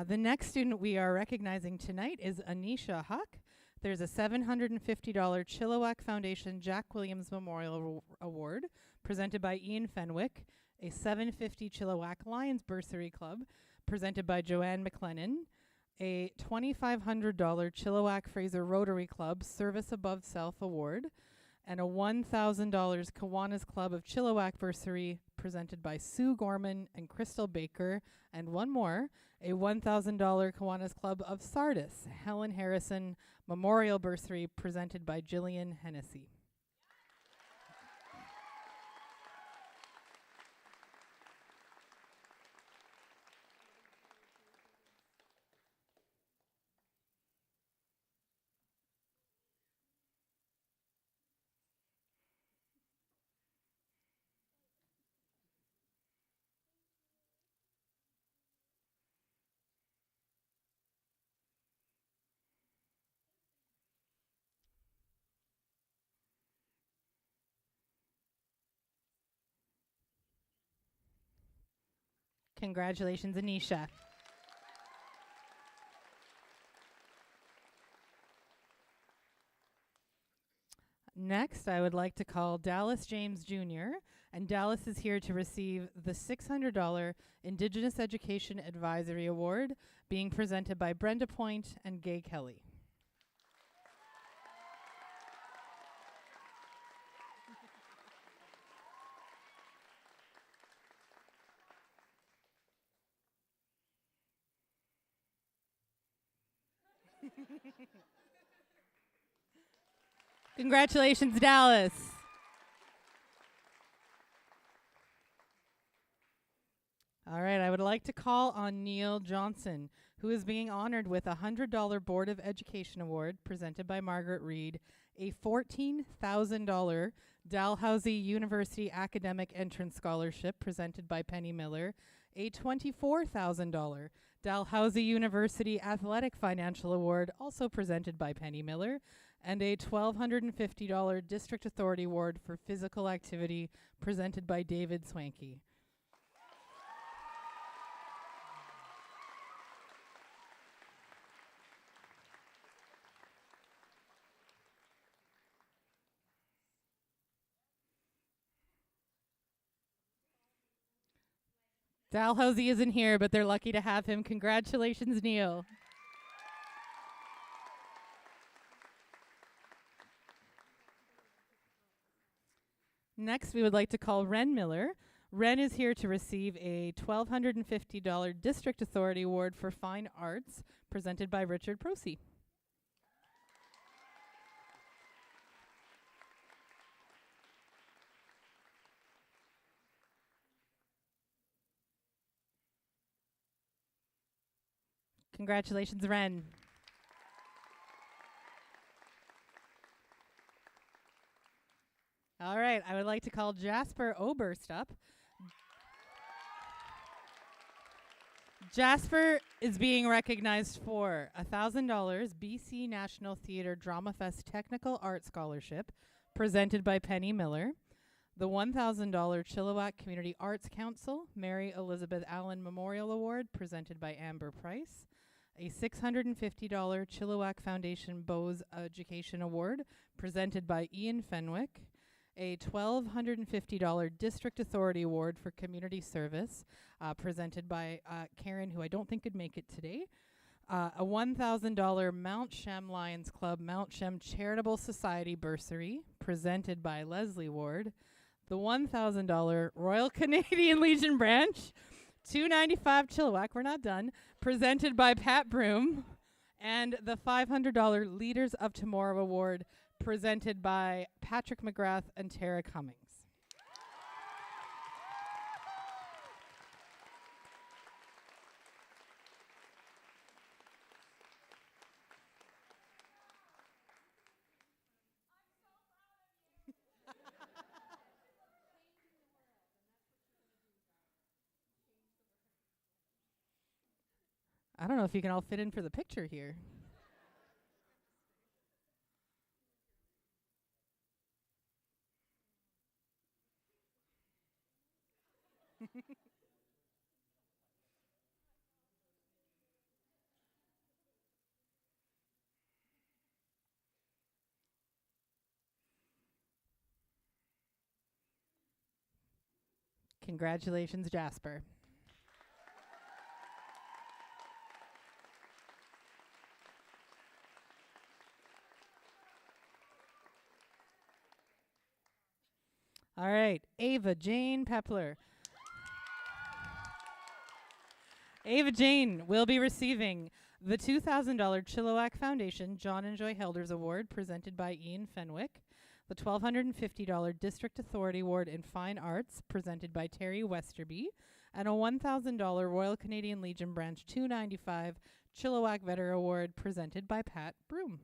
The next student we are recognizing tonight is Anisha Huck. There's a $750 Chilliwack Foundation Jack Williams Memorial Award presented by Ian Fenwick, a $750 Chilliwack Lions Bursary Club presented by Joanne McLennan, a $2,500 Chilliwack Fraser Rotary Club Service Above Self Award, and a $1,000 Kiwanis Club of Chilliwack Bursary presented by Sue Gorman and Crystal Baker, and one more, a $1,000 Kiwanis Club of Sardis, Helen Harrison Memorial Bursary presented by Jillian Hennessy. Congratulations, Anisha. Next, I would like to call Dallas James Jr., and Dallas is here to receive the $600 Indigenous Education Advisory Award being presented by Brenda Point and Gay Kelly. Congratulations, Dallas. All right, I would like to call on Neil Johnson, who is being honored with a $100 Board of Education Award presented by Margaret Reed, a $14,000 Dalhousie University Academic Entrance Scholarship presented by Penny Miller, a $24,000 Dalhousie University Athletic Financial Award also presented by Penny Miller, and a $1,250 District Authority Award for Physical Activity presented by David Swanky. Dalhousie isn't here, but they're lucky to have him. Congratulations, Neil. Next, we would like to call Ren Miller. Ren is here to receive a $1,250 District Authority Award for Fine Arts presented by Richard Prosey. Congratulations, Ren. All right, I would like to call Jasper Oberst up. Jasper is being recognized for a $1,000 BC National Theatre Drama Fest Technical Art Scholarship presented by Penny Miller, the $1,000 Chilliwack Community Arts Council Mary Elizabeth Allen Memorial Award presented by Amber Price, a $650 Chilliwack Foundation Bose Education Award presented by Ian Fenwick, a $1,250 District Authority Award for Community Service presented by Karen, who I don't think could make it today, a $1,000 Mount Shem Lions Club Mount Shem Charitable Society Bursary presented by Leslie Ward, the $1,000 Royal Canadian Legion Branch, $295 Chilliwack, we're not done, presented by Pat Broom, and the $500 Leaders of Tomorrow Award presented by Patrick McGrath and Tara Cummings. I don't know if you can all fit in for the picture here. Congratulations, Jasper. All right, Ava Jane Pepler. Ava Jane will be receiving the $2,000 Chilliwack Foundation John and Joy Helders Award presented by Ian Fenwick, the $1,250 District Authority Award in Fine Arts presented by Terry Westerby, and a $1,000 Royal Canadian Legion Branch 295 Chilliwack Veteran Award presented by Pat Broom.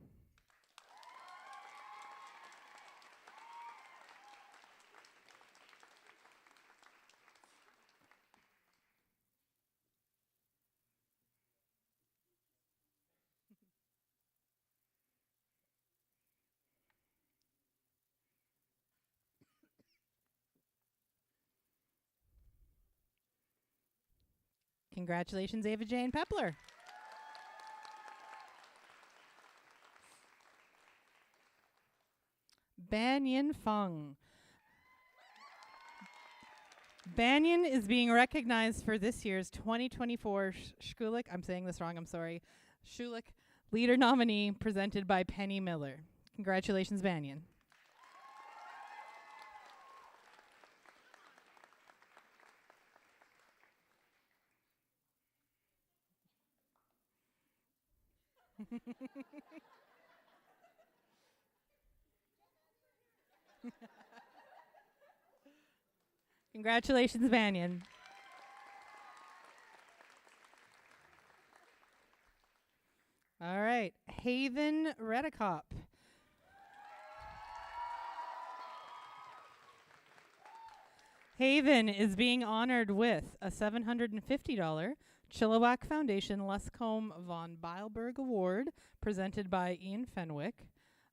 Congratulations, Ava Jane Pepler. Banyan Fung. Banyan is being recognized for this year's 2024 Schulich, I'm saying this wrong, I'm sorry, Schulich Leader Nominee presented by Penny Miller. Congratulations, Banyan. Congratulations, Banyan. All right, Haven Redicop. Haven is being honored with a $750 Chilliwack Foundation Lescombe von Beilberg Award presented by Ian Fenwick,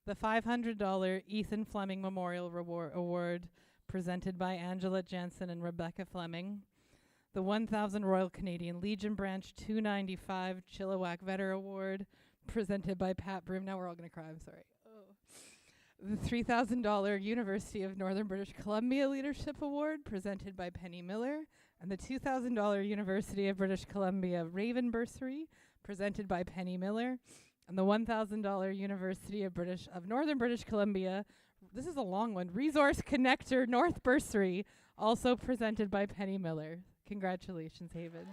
the $500 Ethan Fleming Memorial Award presented by Angela Jansen and Rebecca Fleming, the 1000 Royal Canadian Legion Branch 295 Chilliwack Vetter Award presented by Pat Broom. Now we're all going to cry, I'm sorry. The $3,000 University of Northern British Columbia Leadership Award presented by Penny Miller, and the $2,000 University of British Columbia Raven Bursary presented by Penny Miller, and the $1,000 University of Northern British Columbia, this is a long one, Resource Connector North Bursary, also presented by Penny Miller. Congratulations, Haven.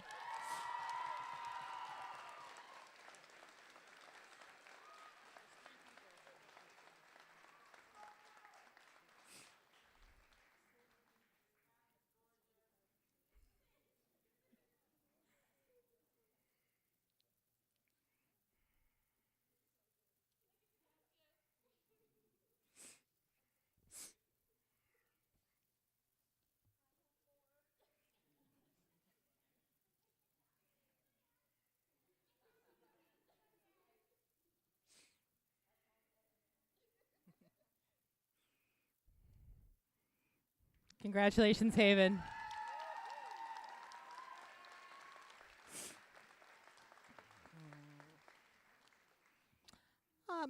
Congratulations, Haven.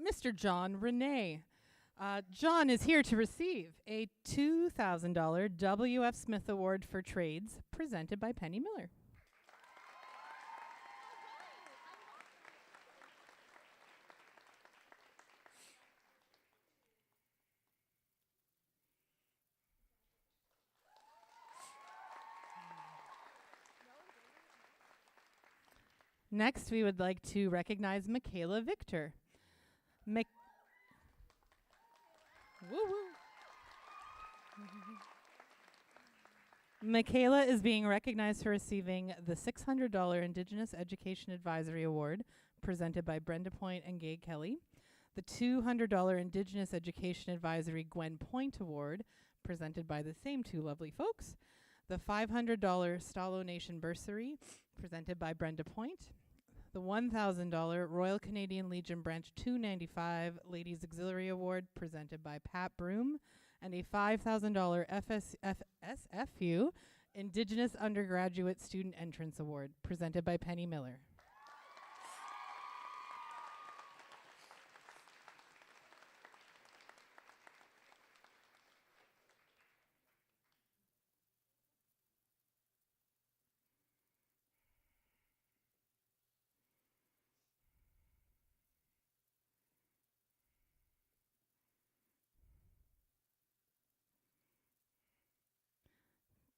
Mr. John Renee. John is here to receive a $2,000 W.F. Smith Award for Trades presented by Penny Miller. Next, we would like to recognize Michaela Victor. Woo woo. Michaela is being recognized for receiving the $600 Indigenous Education Advisory Award presented by Brenda Point and Gay Kelly, the $200 Indigenous Education Advisory Gwen Point Award presented by the same two lovely folks, the $500 Stalo Nation Bursary presented by Brenda Point, the $1,000 Royal Canadian Legion Branch 295 Ladies Auxiliary Award presented by Pat Broom, and a $5,000 SFU Indigenous Undergraduate Student Entrance Award presented by Penny Miller.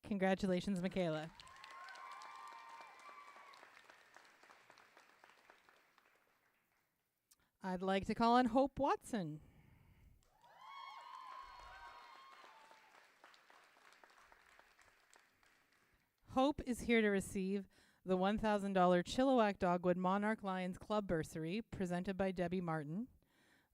Congratulations, Michaela. I'd like to call on Hope Watson. Hope is here to receive the $1,000 Chilliwack Dogwood Monarch Lions Club Bursary presented by Debbie Martin,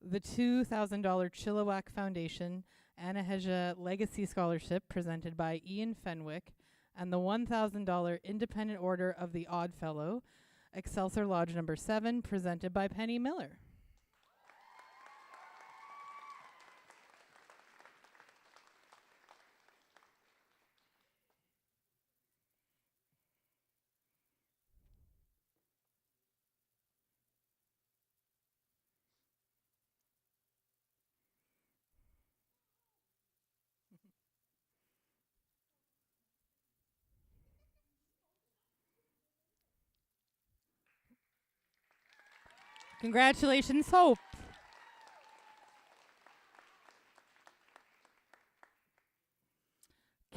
the $2,000 Chilliwack Foundation Anahejah Legacy Scholarship presented by Ian Fenwick, and the $1,000 Independent Order of the Odd Fellow, Excelsior Lodge No. 7, presented by Penny Miller. Congratulations, Hope.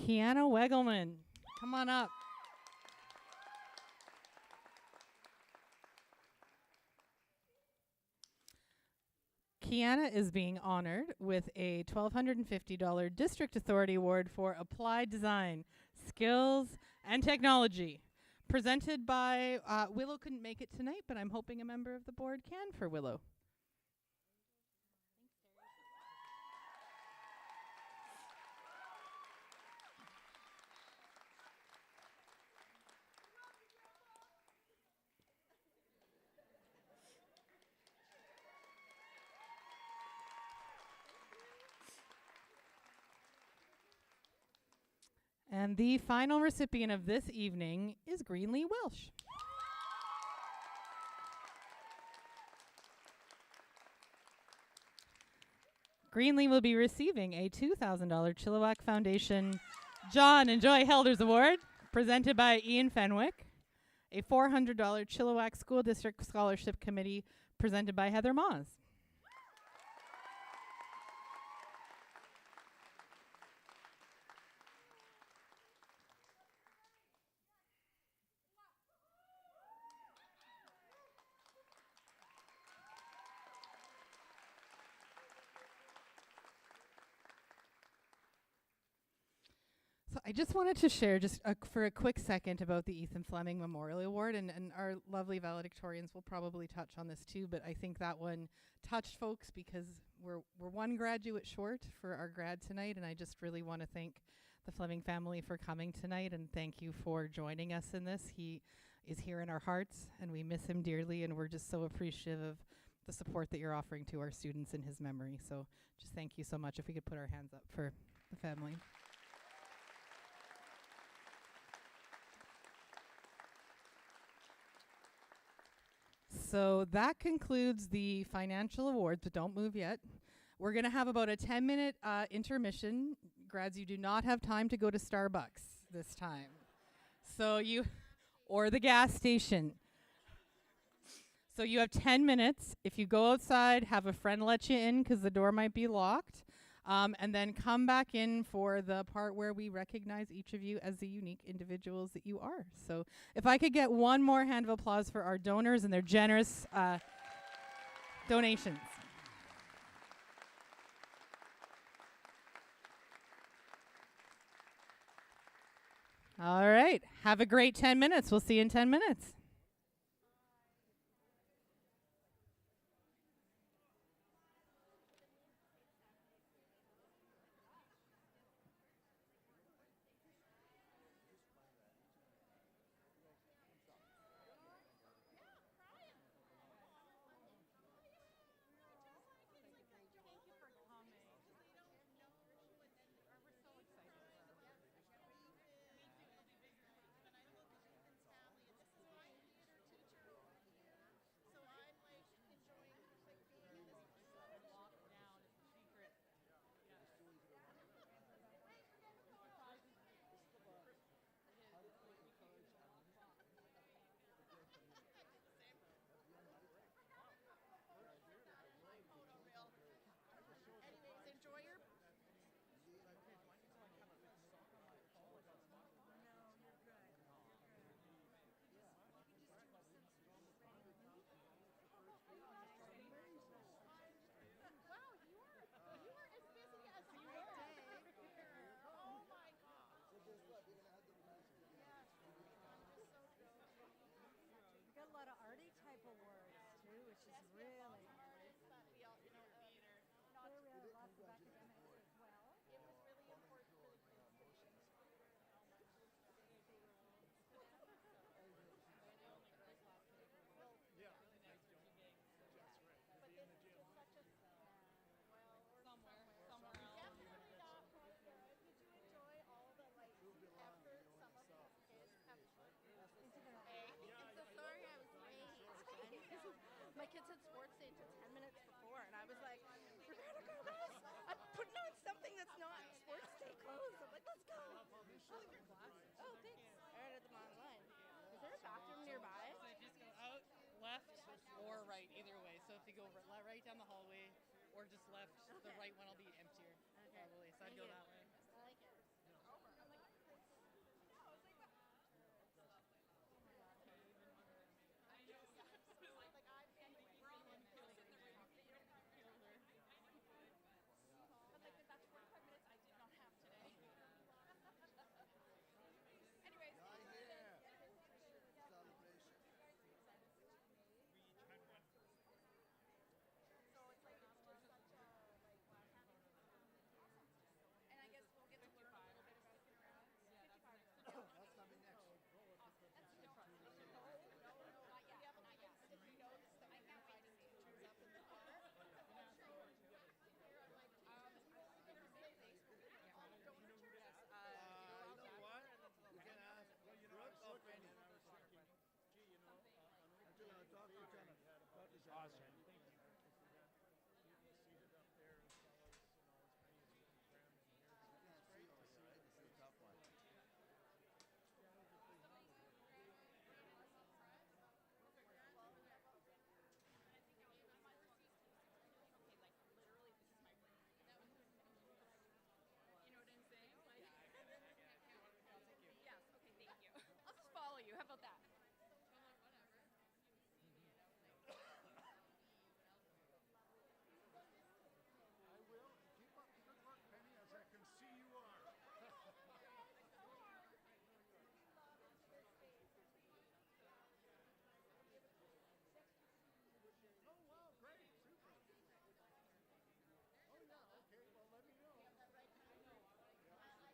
Kiana Wegelman, come on up. Kiana is being honored with a $1,250 District Authority Award for Applied Design, Skills, and Technology. Presented by, Willow couldn't make it tonight, but I'm hoping a member of the board can for Willow. And the final recipient of this evening is Greenlee Welsh. Greenlee will be receiving a $2,000 Chilliwack Foundation John and Joy Helders Award, presented by Ian Fenwick, a $400 Chilliwack School District Scholarship Committee, presented by Heather Maas. So I just wanted to share for a quick second about the Ethan Fleming Memorial Award, and our lovely valedictorians will probably touch on this too, but I think that one touched folks because we're one graduate short for our grad tonight, and I just really want to thank the Fleming family for coming tonight, and thank you for joining us in this. He is here in our hearts, and we miss him dearly, and we're just so appreciative of the support that you're offering to our students in his memory. So just thank you so much. If we could put our hands up for the family. So that concludes the financial awards, but don't move yet. We're going to have about a 10-minute intermission. Grads, you do not have time to go to Starbucks this time. So or the gas station. So you have 10 minutes. If you go outside, have a friend let you in because the door might be locked. And then come back in for the part where we recognize each of you as the unique individuals that you are. So if I could get one more hand of applause for our donors and their generous donations. All right. Have a great 10 minutes. We'll see you in 10 minutes. My kids had sports day until 10 minutes before, and I was like, we're gonna go, guys. I'm putting on something that's not sports day clothes. I'm like, let's go. Oh, thanks. I ordered them online. Is there a bathroom nearby? So just go out, left, or right, either way. or just left. The Okay. right one will be emptier, probably. So I'd Thank go you. that way. I like it. And I guess we'll get to learn a little bit about getting around. 55. That's coming next. That's different. No, not yet. Not yet. Did you notice that I can't wait to see it turns up in the car? You know what? You can ask Brooke or Penny. And I was thinking, gee, you know, Until I talk to each other. awesome. Thank you. Seated up there as well as, you know, as many as we can cram in here. It's great to see. This is a tough one. You know what I'm saying? Like, yes, okay, thank you. I'll just follow you. How about that? I will. Keep up the good work, Penny, as I can see you are. Oh, wow, great, super. Oh, yeah, okay, well, let me know. I don't know. Yeah, yeah.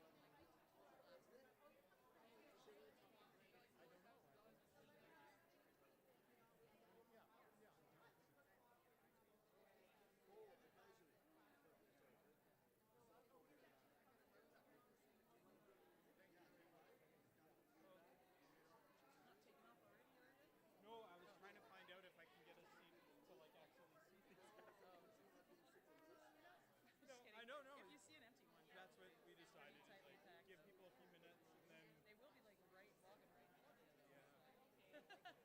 No, I was trying to find out if I can get a seat to like actually see these guys. No, I don't know. If you see an empty one, That's what we decided. Maybe type Like, in text. give people a few minutes and then. They will be like walking right in front of you. Yeah. It's fine.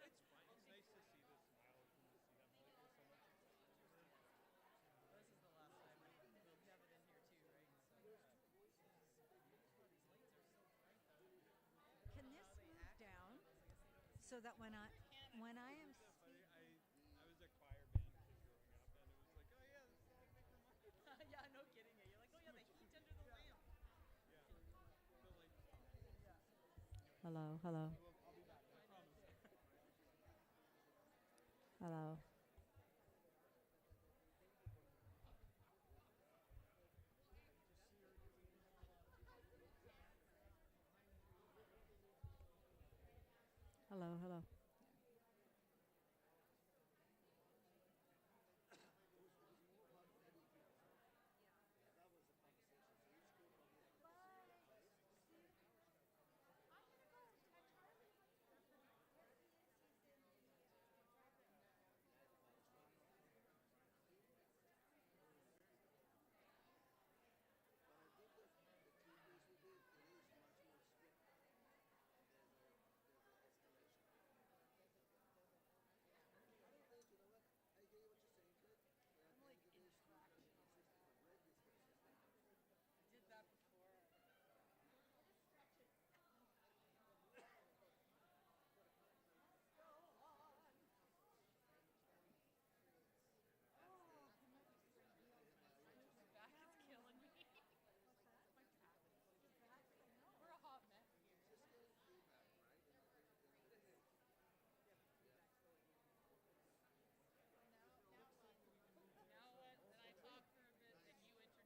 It's nice to see the smiles and to see them like with so much excitement. This is the last time. We'll have it in here too, right? So, these lights are so bright though. Can this move down so that when I am I was a choir band kid growing up, and it was like, oh yeah, this is gonna make them light. Yeah, no kidding. You're like, oh yeah, the heat under the lamp. Yeah. So like, hello, hello, I'll be back. I promise. hello. Hello, hello. Did that before. My back is killing me. My back. We're a hot mess here. Now what? Then I talk for a bit and you introduce the little singing.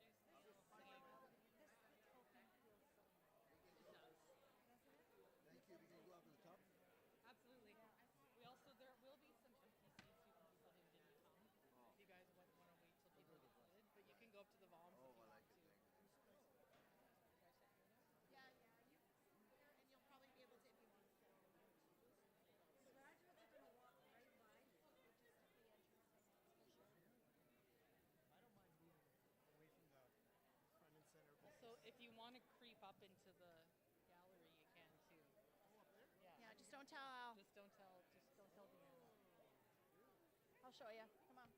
It does. Thank you. We can go up to the top. Absolutely. We also, there will be some empty seats for people who didn't come. If you guys want to wait till people get seated, but you can go up to the Voms if you want to. Yeah, yeah. And you'll probably be able to if you want to sit. Graduates are going to walk right by, which is at the entrance. I don't mind moving away from the front and center. Also, if you want to creep up into the gallery, you can too. Oh, up there? Yeah, just don't tell Al. Just don't tell Deanna. I'll show you. Come on.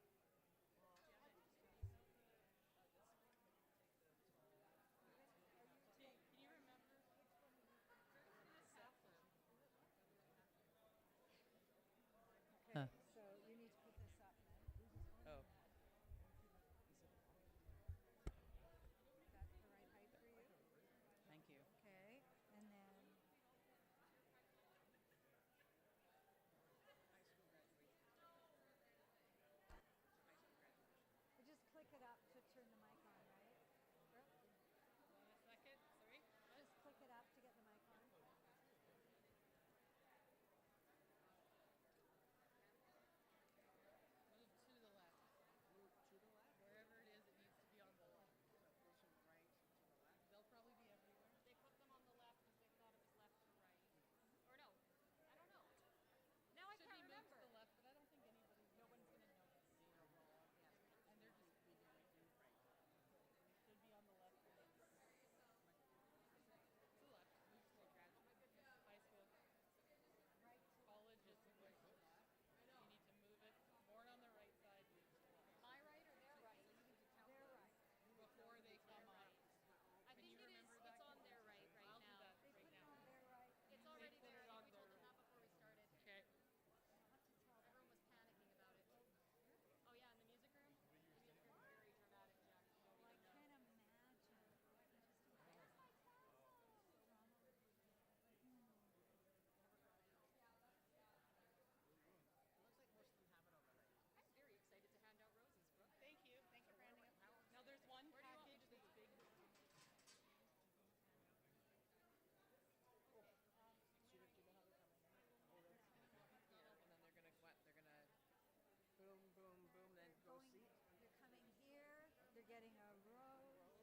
getting a rose.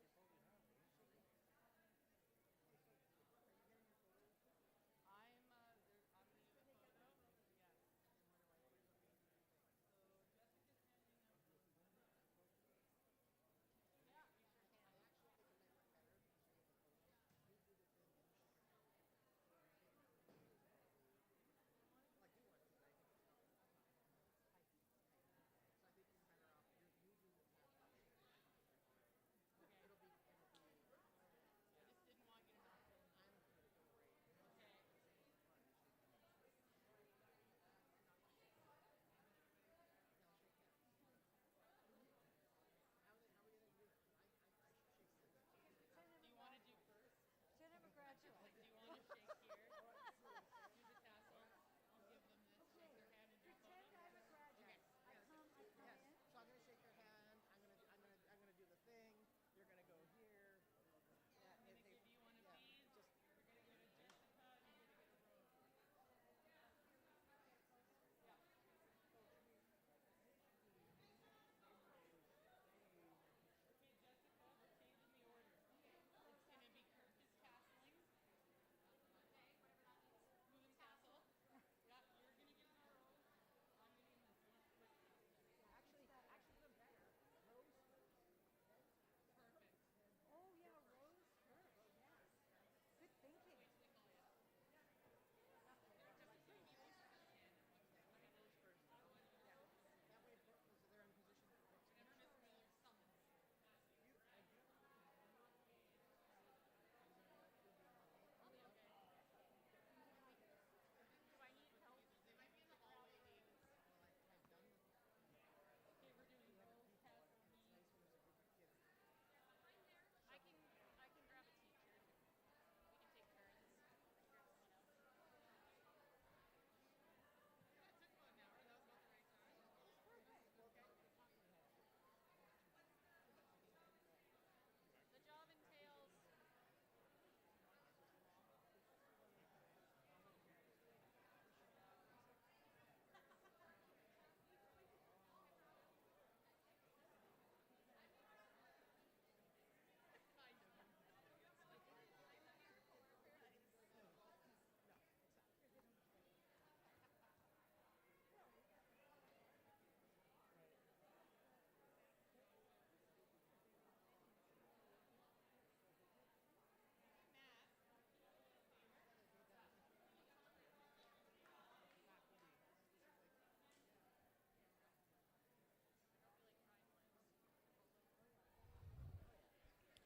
Jennifer graduated. Do you want to shake here? Do the tassel. I'll give them this. Shake their hand and do a photo. Pretend I'm a graduate. I come Yes. in. So I'm gonna shake your hand. I'm gonna do the thing. You're gonna go here. Yeah. I'm going to give you one of these. Just You're going to go to Jessica and you're going to get a rose. Yeah. Okay, Jessica, we're changing the order. It's going to be Kirkus tasseling. Okay, whatever that means. Smooth tassel. Yeah, you're going to give me a rose. I'm going to give this one quick tassel. actually even better. Rose first. Perfect. Oh yeah, rose first. Yes. Good thinking. Wait till they call you. Just bring me yours first. Okay, those first. That way, because they're in position for Brooks. Never miss Miller's summons. I do. I'll be okay. Do I need help? They might be in the hallway, Davis. Well, I've done the. Okay, we're doing rose tassel It's me. nice when there's a group of kids. I can grab a teacher. We can take turns. Grab someone else. Yeah, it took about an hour. That was about the right time. The job entails kind of.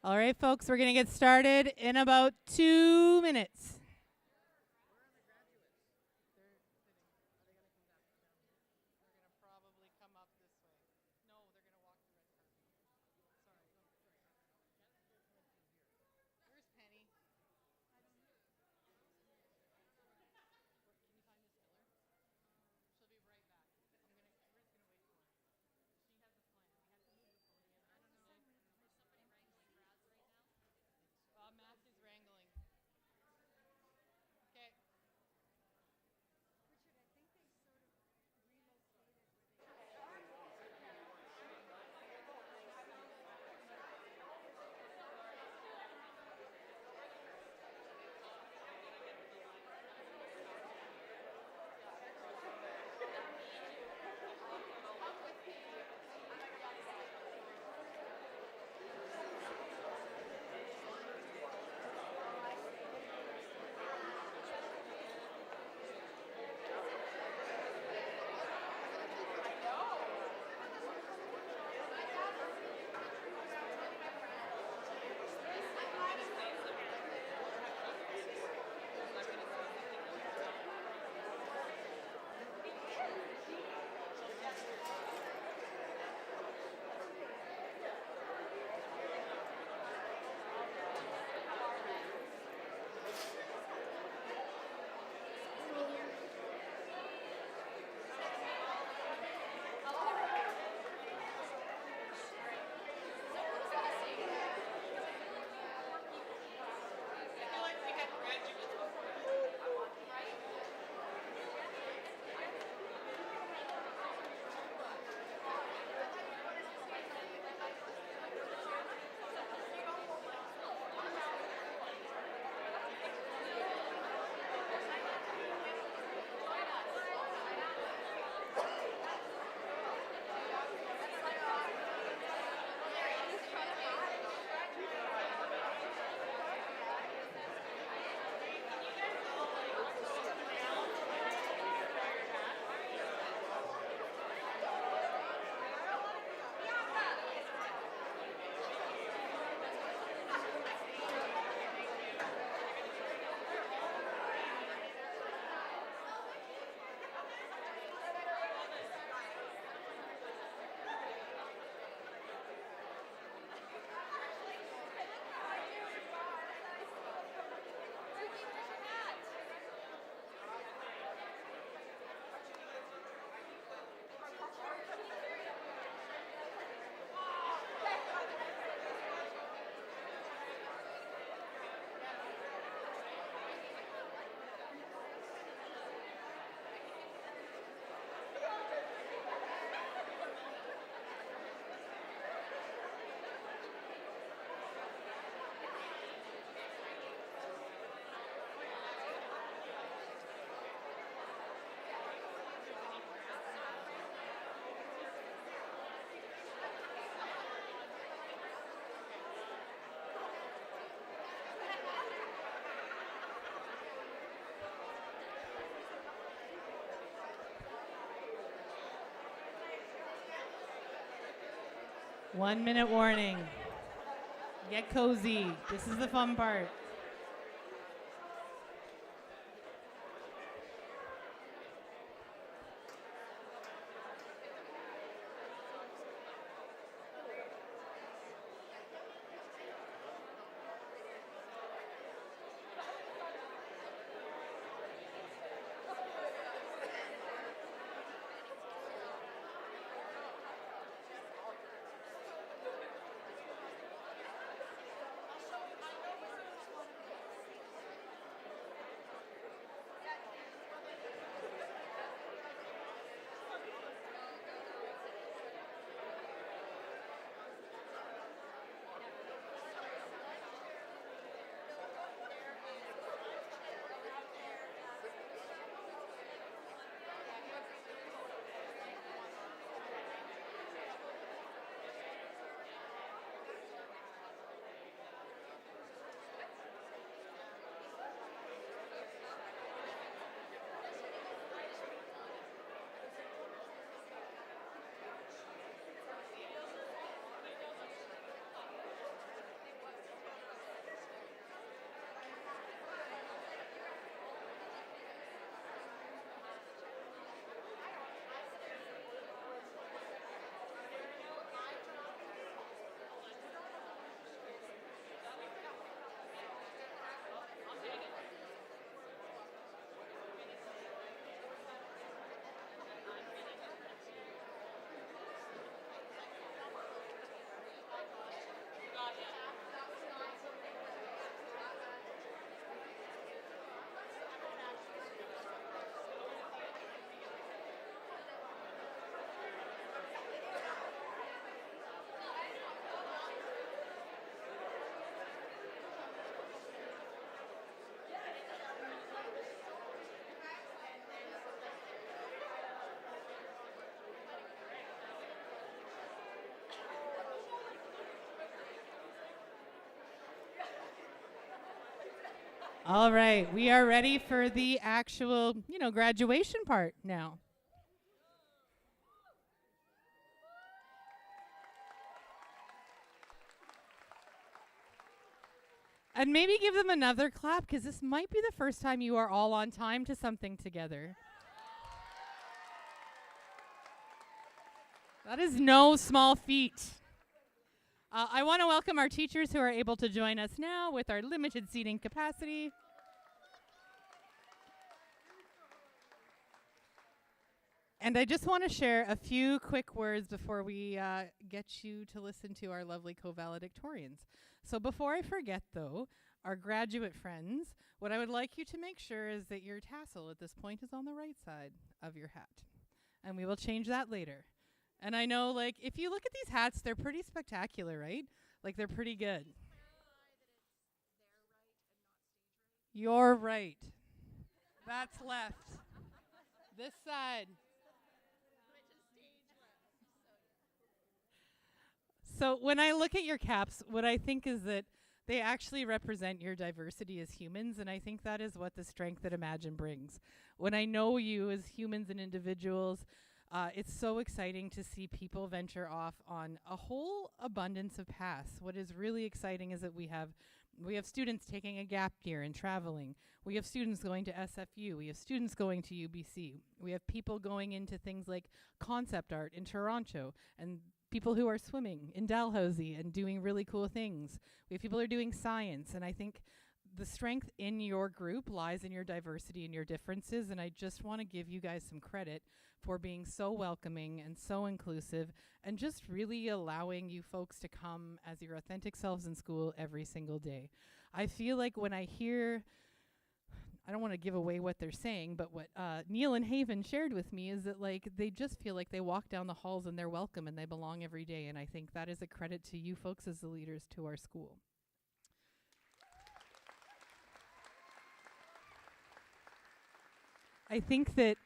All right, folks, we're going to get started in about 2 minutes. They're sitting. Are they gonna come back down here? They're going to probably come up this way. No, they're going to walk the red carpet. Sorry. Where's Penny? I don't know. Can you find Miss Miller? She'll be right back. Everyone's going to wait for her. She has a plan. We have to move the podium. I don't know. Is somebody wrangling Brad's right now? Max is wrangling. 1 minute warning. Get cozy. This is the fun part. All right, we are ready for the actual, graduation part now. And maybe give them another clap, because this might be the first time you are all on time to something together. That is no small feat. I want to welcome our teachers who are able to join us now with our limited seating capacity. And I just want to share a few quick words before we get you to listen to our lovely co-valedictorians. So before I forget, though, our graduate friends, what I would like you to make sure is that your tassel at this point is on the right side of your hat. And we will change that later. And I know, if you look at these hats, they're pretty spectacular, right? They're pretty good. You're right. That's left. This side. So when I look at your caps, what I think is that they actually represent your diversity as humans, and I think that is what the strength that Imagine brings. When I know you as humans and individuals, it's so exciting to see people venture off on a whole abundance of paths. What is really exciting is that we have students taking a gap year and traveling. We have students going to SFU. We have students going to UBC. We have people going into things like concept art in Toronto, and people who are swimming in Dalhousie and doing really cool things. We have people who are doing science, and I think the strength in your group lies in your diversity and your differences, and I just want to give you guys some credit for being so welcoming and so inclusive and just really allowing you folks to come as your authentic selves in school every single day. I feel like when I hear, I don't want to give away what they're saying, but what Neil and Haven shared with me is that they just feel like they walk down the halls and they're welcome and they belong every day, and I think that is a credit to you folks as the leaders to our school. I think that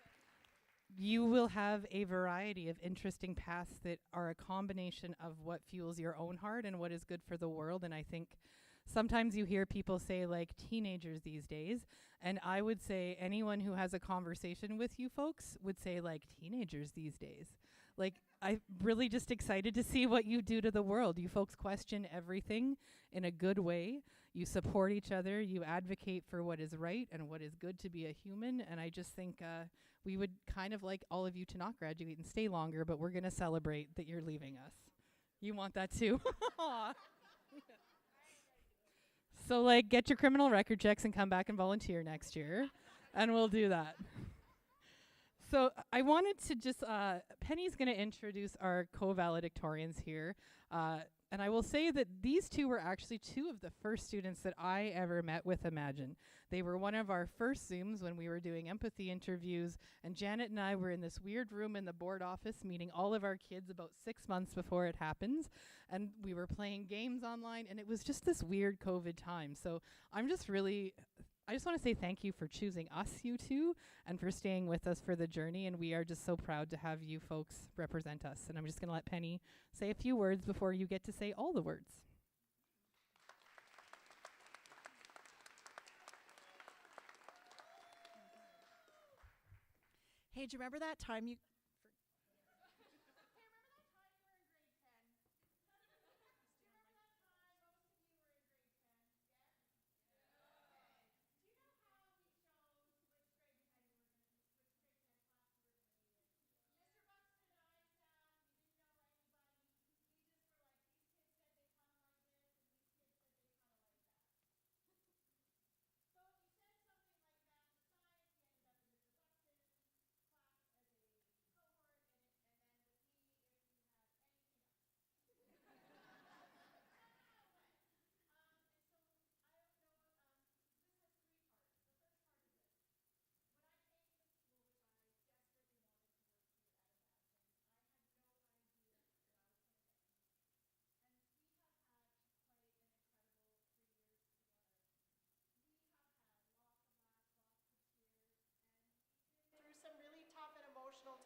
you will have a variety of interesting paths that are a combination of what fuels your own heart and what is good for the world. And I think sometimes you hear people say like teenagers these days, and I would say anyone who has a conversation with you folks would say like teenagers these days. Like, I'm really just excited to see what you do to the world. You folks question everything in a good way. You support each other. You advocate for what is right and what is good to be a human. And I just think we would kind of like all of you to not graduate and stay longer, but we're going to celebrate that you're leaving us. You want that too? Aw. So, like, get your criminal record checks and come back and volunteer next year, and we'll do that. So I wanted to just, Penny's going to introduce our co-valedictorians here. And I will say that these two were actually two of the first students that I ever met with Imagine. They were one of our first Zooms when we were doing empathy interviews, and Janet and I were in this weird room in the board office meeting all of our kids about 6 months before it happens, and we were playing games online, and it was just this weird COVID time. So I just want to say thank you for choosing us, you two, and for staying with us for the journey, and we are just so proud to have you folks represent us. And I'm just going to let Penny say a few words before you get to say all the words. Hey, do you remember that time you...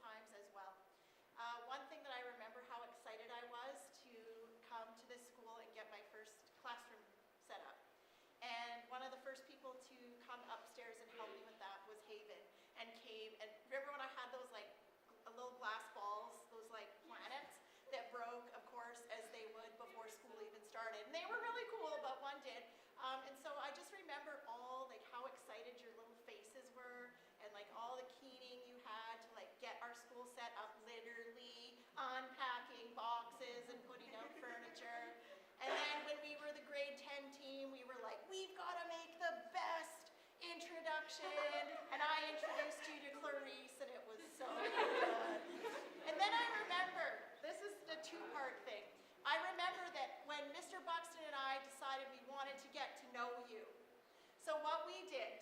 times as well. One thing that I remember how excited I was to come to this school and get my first classroom set up. And one of the first people to come upstairs and help me with that was Haven and Cave. And remember when I had those like little glass balls, those like planets that broke, of course, as they would before school even started. And they were really cool, but one did. And so I just remember all like how excited your little faces were and like all the keening you had to like get our school set up, literally unpacking boxes and putting out furniture. And then when we were the grade 10 team, we were like, we've got to make the best introduction. And I introduced you to Clarice, and it was so good. And then I remember, this is the two-part thing. I remember that when Mr. Buxton and I decided we wanted to get to know you. So what we did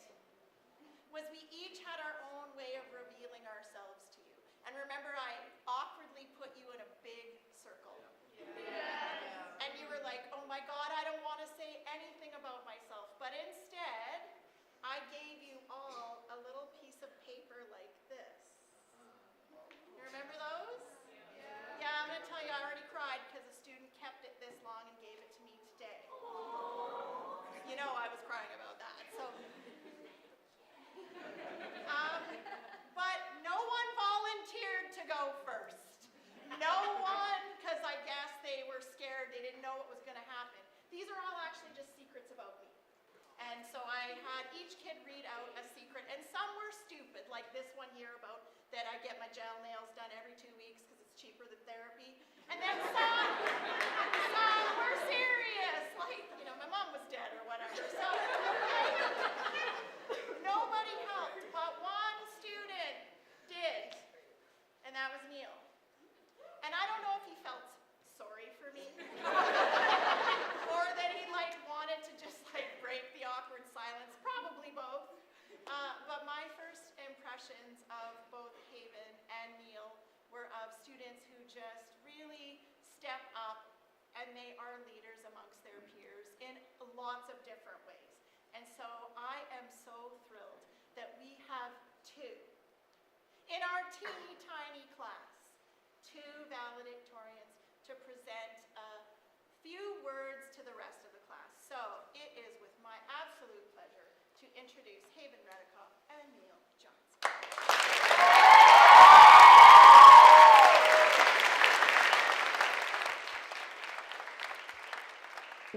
was we each had our own way of revealing ourselves to you. And remember, I awkwardly put you in a big circle. Yeah. And you were like, oh my God, I don't want to say anything about myself. But instead, I gave you all a little piece of paper like this. You remember those? Yeah, I'm going to tell you, I already cried because a student kept it this long and gave it to me today. You know I was crying about that. So. But no one volunteered to go first. No one, because I guess they were scared. They didn't know what was going to happen. These are all actually just secrets about me. And so I had each kid read out a secret, and some were stupid, like this one here about that I get my gel nails done every 2 weeks because it's cheaper than therapy. And then some were serious, like, you know, my mom was dead or whatever. So nobody helped, but one student did, and that was Neil. And I don't know if he felt sorry for me, or that he like wanted to just like break the awkward silence, probably both. But my first impressions of both Haven and Neil were of students who just really step up, and they are leaders amongst their peers in lots of different ways. And so I am so thrilled that we have two, in our teeny tiny class, two valedictorians to present a few words to the rest of the class. So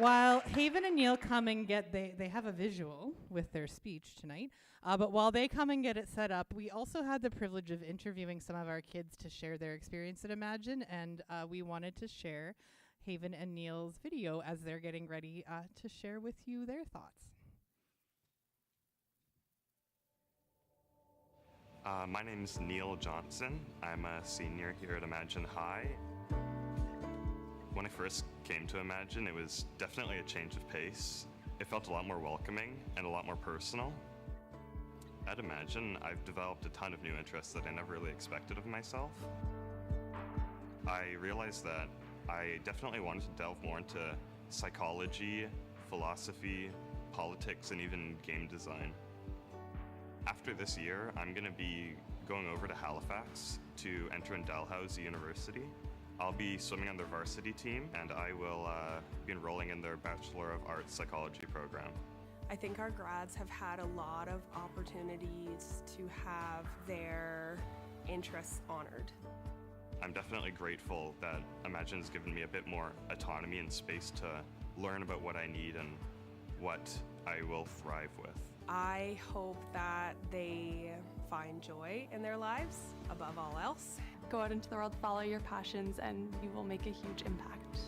While Haven and Neil come and get, they have a visual with their speech tonight, but while they come and get it set up, we also had the privilege of interviewing some of our kids to share their experience at Imagine, and we wanted to share Haven and Neil's video as they're getting ready to share with you their thoughts. My name's Neil Johnson. I'm a senior here at Imagine High. When I first came to Imagine, it was definitely a change of pace. It felt a lot more welcoming and a lot more personal. At Imagine, I've developed a ton of new interests that I never really expected of myself. I realized that I definitely wanted to delve more into psychology, philosophy, politics, and even game design. After this year, I'm going to be going over to Halifax to enter in Dalhousie University. I'll be swimming on their varsity team, and I will be enrolling in their Bachelor of Arts Psychology program. I think our grads have had a lot of opportunities to have their interests honored. I'm definitely grateful that Imagine has given me a bit more autonomy and space to learn about what I need and what I will thrive with. I hope that they find joy in their lives above all else. Go out into the world, follow your passions, and you will make a huge impact.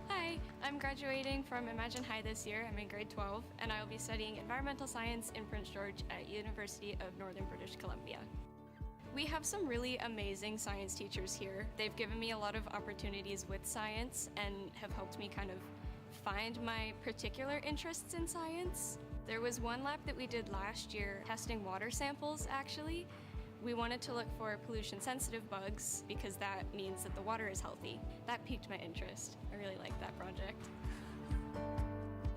Hi, I'm graduating from Imagine High this year. I'm in grade 12, and I will be studying environmental science in Prince George at University of Northern British Columbia. We have some really amazing science teachers here. They've given me a lot of opportunities with science and have helped me kind of find my particular interests in science. There was one lab that we did last year testing water samples actually. We wanted to look for pollution-sensitive bugs because that means that the water is healthy. That piqued my interest. I really liked that project.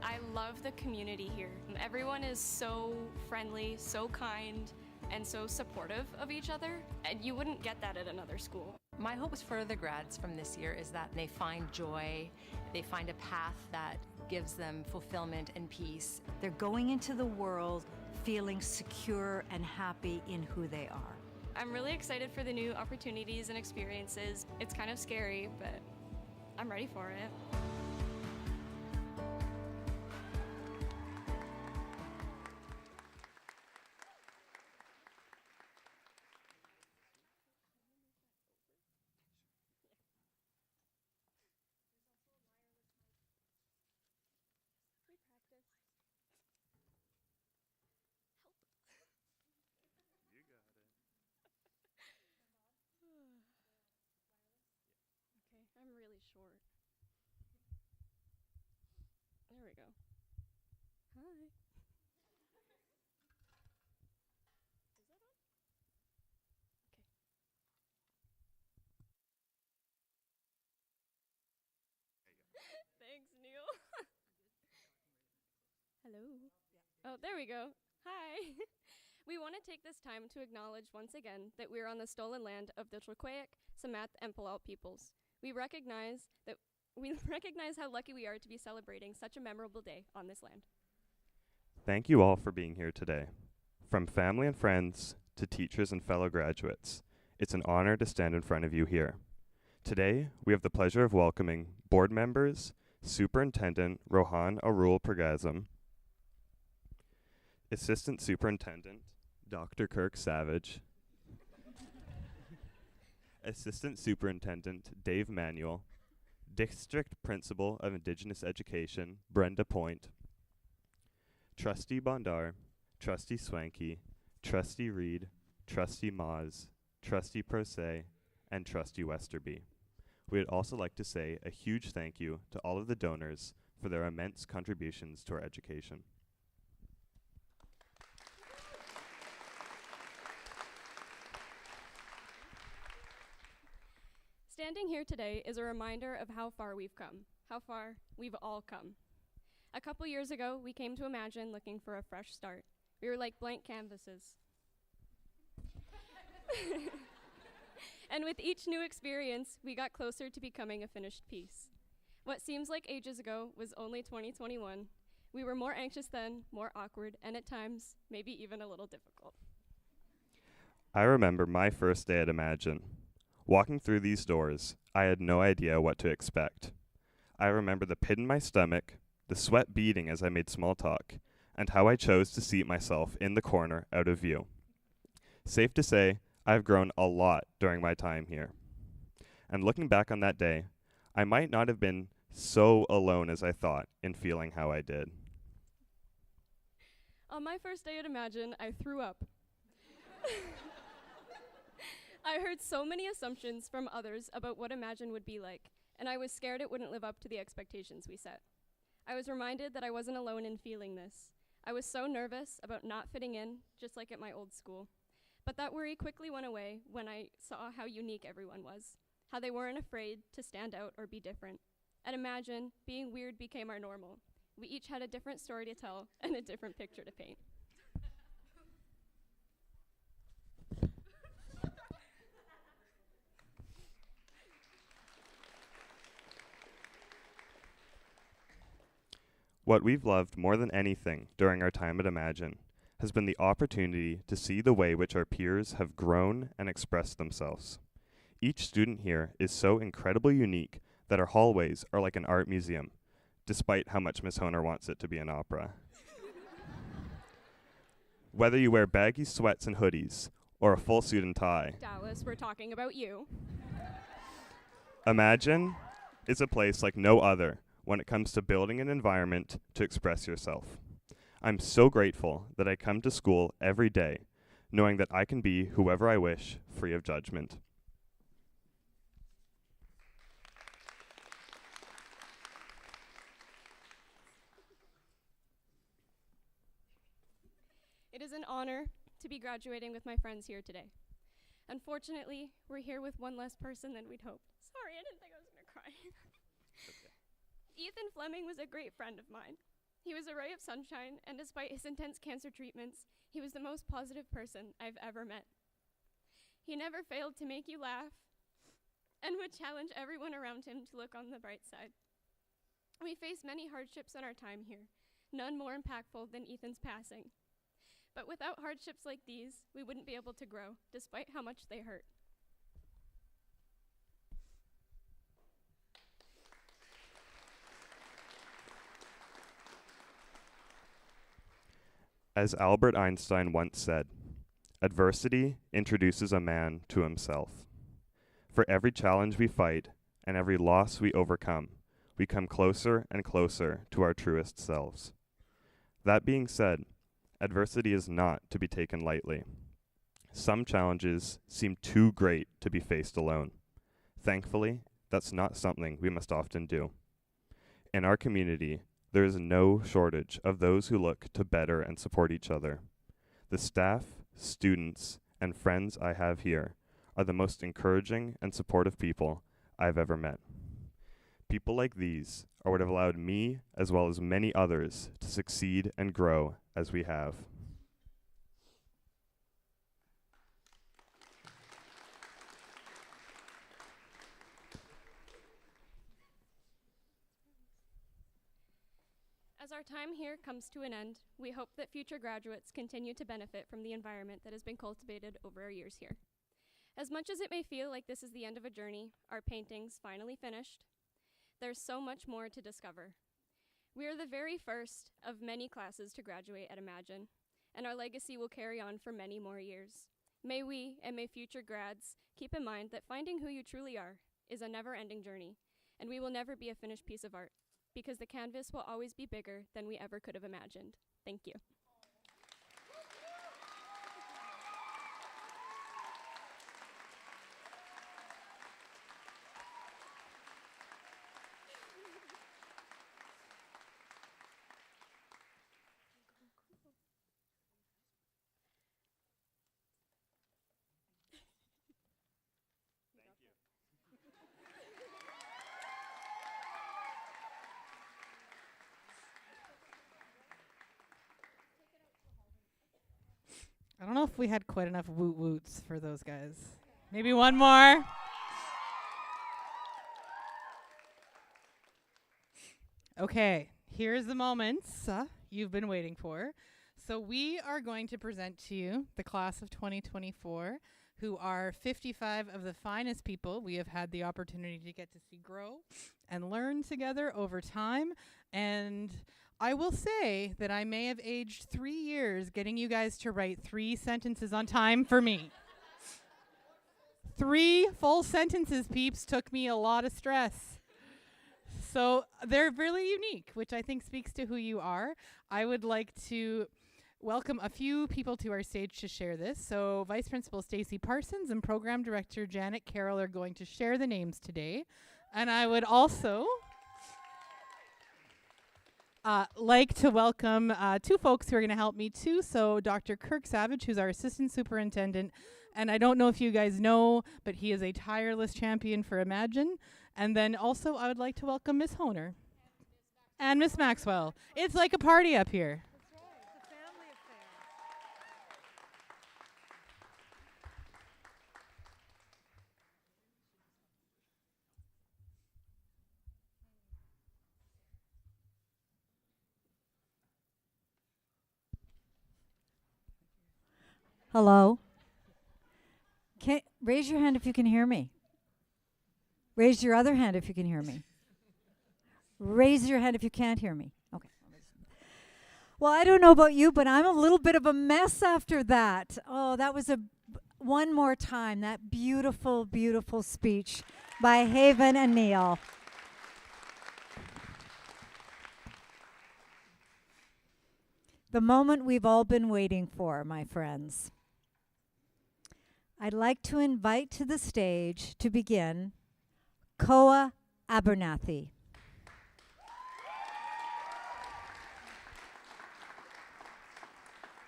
I love the community here. Everyone is so friendly, so kind, and so supportive of each other, and you wouldn't get that at another school. My hopes for the grads from this year is that they find joy, they find a path that gives them fulfillment and peace. They're going into the world feeling secure and happy in who they are. I'm really excited for the new opportunities and experiences. It's kind of scary, but I'm ready for it. Okay, I'm really short. There we go. Hi. Is that on? Okay. Thanks, Neil. Hello. Oh, there we go. Hi. We want to take this time to acknowledge once again that we're on the stolen land of the Tlaqueyak, Samath, and Palau peoples. We recognize how lucky we are to be celebrating such a memorable day on this land. Thank you all for being here today. From family and friends to teachers and fellow graduates, it's an honor to stand in front of you here. Today, we have the pleasure of welcoming board members, Superintendent Rohan Arul Pergazam, Assistant Superintendent Dr. Kirk Savage, Assistant Superintendent Dave Manuel, District Principal of Indigenous Education Brenda Point, Trustee Bondar, Trustee Swanky, Trustee Reed, Trustee Maz, Trustee Prose, and Trustee Westerby. We would also like to say a huge thank you to all of the donors for their immense contributions to our education. Standing here today is a reminder of how far we've come, how far we've all come. A couple years ago, we came to Imagine looking for a fresh start. We were like blank canvases. And with each new experience, we got closer to becoming a finished piece. What seems like ages ago was only 2021. We were more anxious then, more awkward, and at times, maybe even a little difficult. I remember my first day at Imagine. Walking through these doors, I had no idea what to expect. I remember the pit in my stomach, the sweat beading as I made small talk, and how I chose to seat myself in the corner out of view. Safe to say, I've grown a lot during my time here. And looking back on that day, I might not have been so alone as I thought in feeling how I did. On my first day at Imagine, I threw up. I heard so many assumptions from others about what Imagine would be like, and I was scared it wouldn't live up to the expectations we set. I was reminded that I wasn't alone in feeling this. I was so nervous about not fitting in, just like at my old school. But that worry quickly went away when I saw how unique everyone was, how they weren't afraid to stand out or be different. At Imagine, being weird became our normal. We each had a different story to tell and a different picture to paint. What we've loved more than anything during our time at Imagine has been the opportunity to see the way which our peers have grown and expressed themselves. Each student here is so incredibly unique that our hallways are like an art museum, despite how much Miss Honer wants it to be an opera. Whether you wear baggy sweats and hoodies or a full suit and tie, Dallas, we're talking about you. Imagine is a place like no other when it comes to building an environment to express yourself. I'm so grateful that I come to school every day, knowing that I can be whoever I wish, free of judgment. It is an honor to be graduating with my friends here today. Unfortunately, we're here with one less person than we'd hoped. Sorry, I didn't think I was gonna cry. Ethan Fleming was a great friend of mine. He was a ray of sunshine, and despite his intense cancer treatments, he was the most positive person I've ever met. He never failed to make you laugh and would challenge everyone around him to look on the bright side. We faced many hardships in our time here, none more impactful than Ethan's passing. But without hardships like these, we wouldn't be able to grow, despite how much they hurt. As Albert Einstein once said, adversity introduces a man to himself. For every challenge we fight and every loss we overcome, we come closer and closer to our truest selves. That being said, adversity is not to be taken lightly. Some challenges seem too great to be faced alone. Thankfully, that's not something we must often do. In our community, there is no shortage of those who look to better and support each other. The staff, students, and friends I have here are the most encouraging and supportive people I've ever met. People like these are what have allowed me, as well as many others, to succeed and grow as we have. As our time here comes to an end, we hope that future graduates continue to benefit from the environment that has been cultivated over our years here. As much as it may feel like this is the end of a journey, our painting's finally finished, there's so much more to discover. We are the very first of many classes to graduate at Imagine, and our legacy will carry on for many more years. May we, and may future grads, keep in mind that finding who you truly are is a never-ending journey, and we will never be a finished piece of art, because the canvas will always be bigger than we ever could have imagined. Thank you. I don't know if we had quite enough woot woots for those guys. Maybe one more. Okay, here's the moments you've been waiting for. So we are going to present to you the class of 2024, who are 55 of the finest people we have had the opportunity to get to see grow and learn together over time. And I will say that I may have aged 3 years getting you guys to write 3 sentences on time for me. 3 full sentences, peeps, took me a lot of stress. So they're really unique, which I think speaks to who you are. I would like to welcome a few people to our stage to share this. So Vice Principal Stacy Parsons and Program Director Janet Carroll are going to share the names today. And I would also like to welcome 2 folks who are going to help me too. So Dr. Kirk Savage, who's our Assistant Superintendent. And I don't know if you guys know, but he is a tireless champion for Imagine. And then also I would like to welcome Miss Honer and Miss Maxwell. It's like a party up here. Hello. Raise your hand if you can hear me. Raise your other hand if you can hear me. Raise your hand if you can't hear me. Okay. Well, I don't know about you, but I'm a little bit of a mess after that. Oh, that was one more time, that beautiful, beautiful speech by Haven and Neil. The moment we've all been waiting for, my friends. I'd like to invite to the stage to begin Koa Abernathy.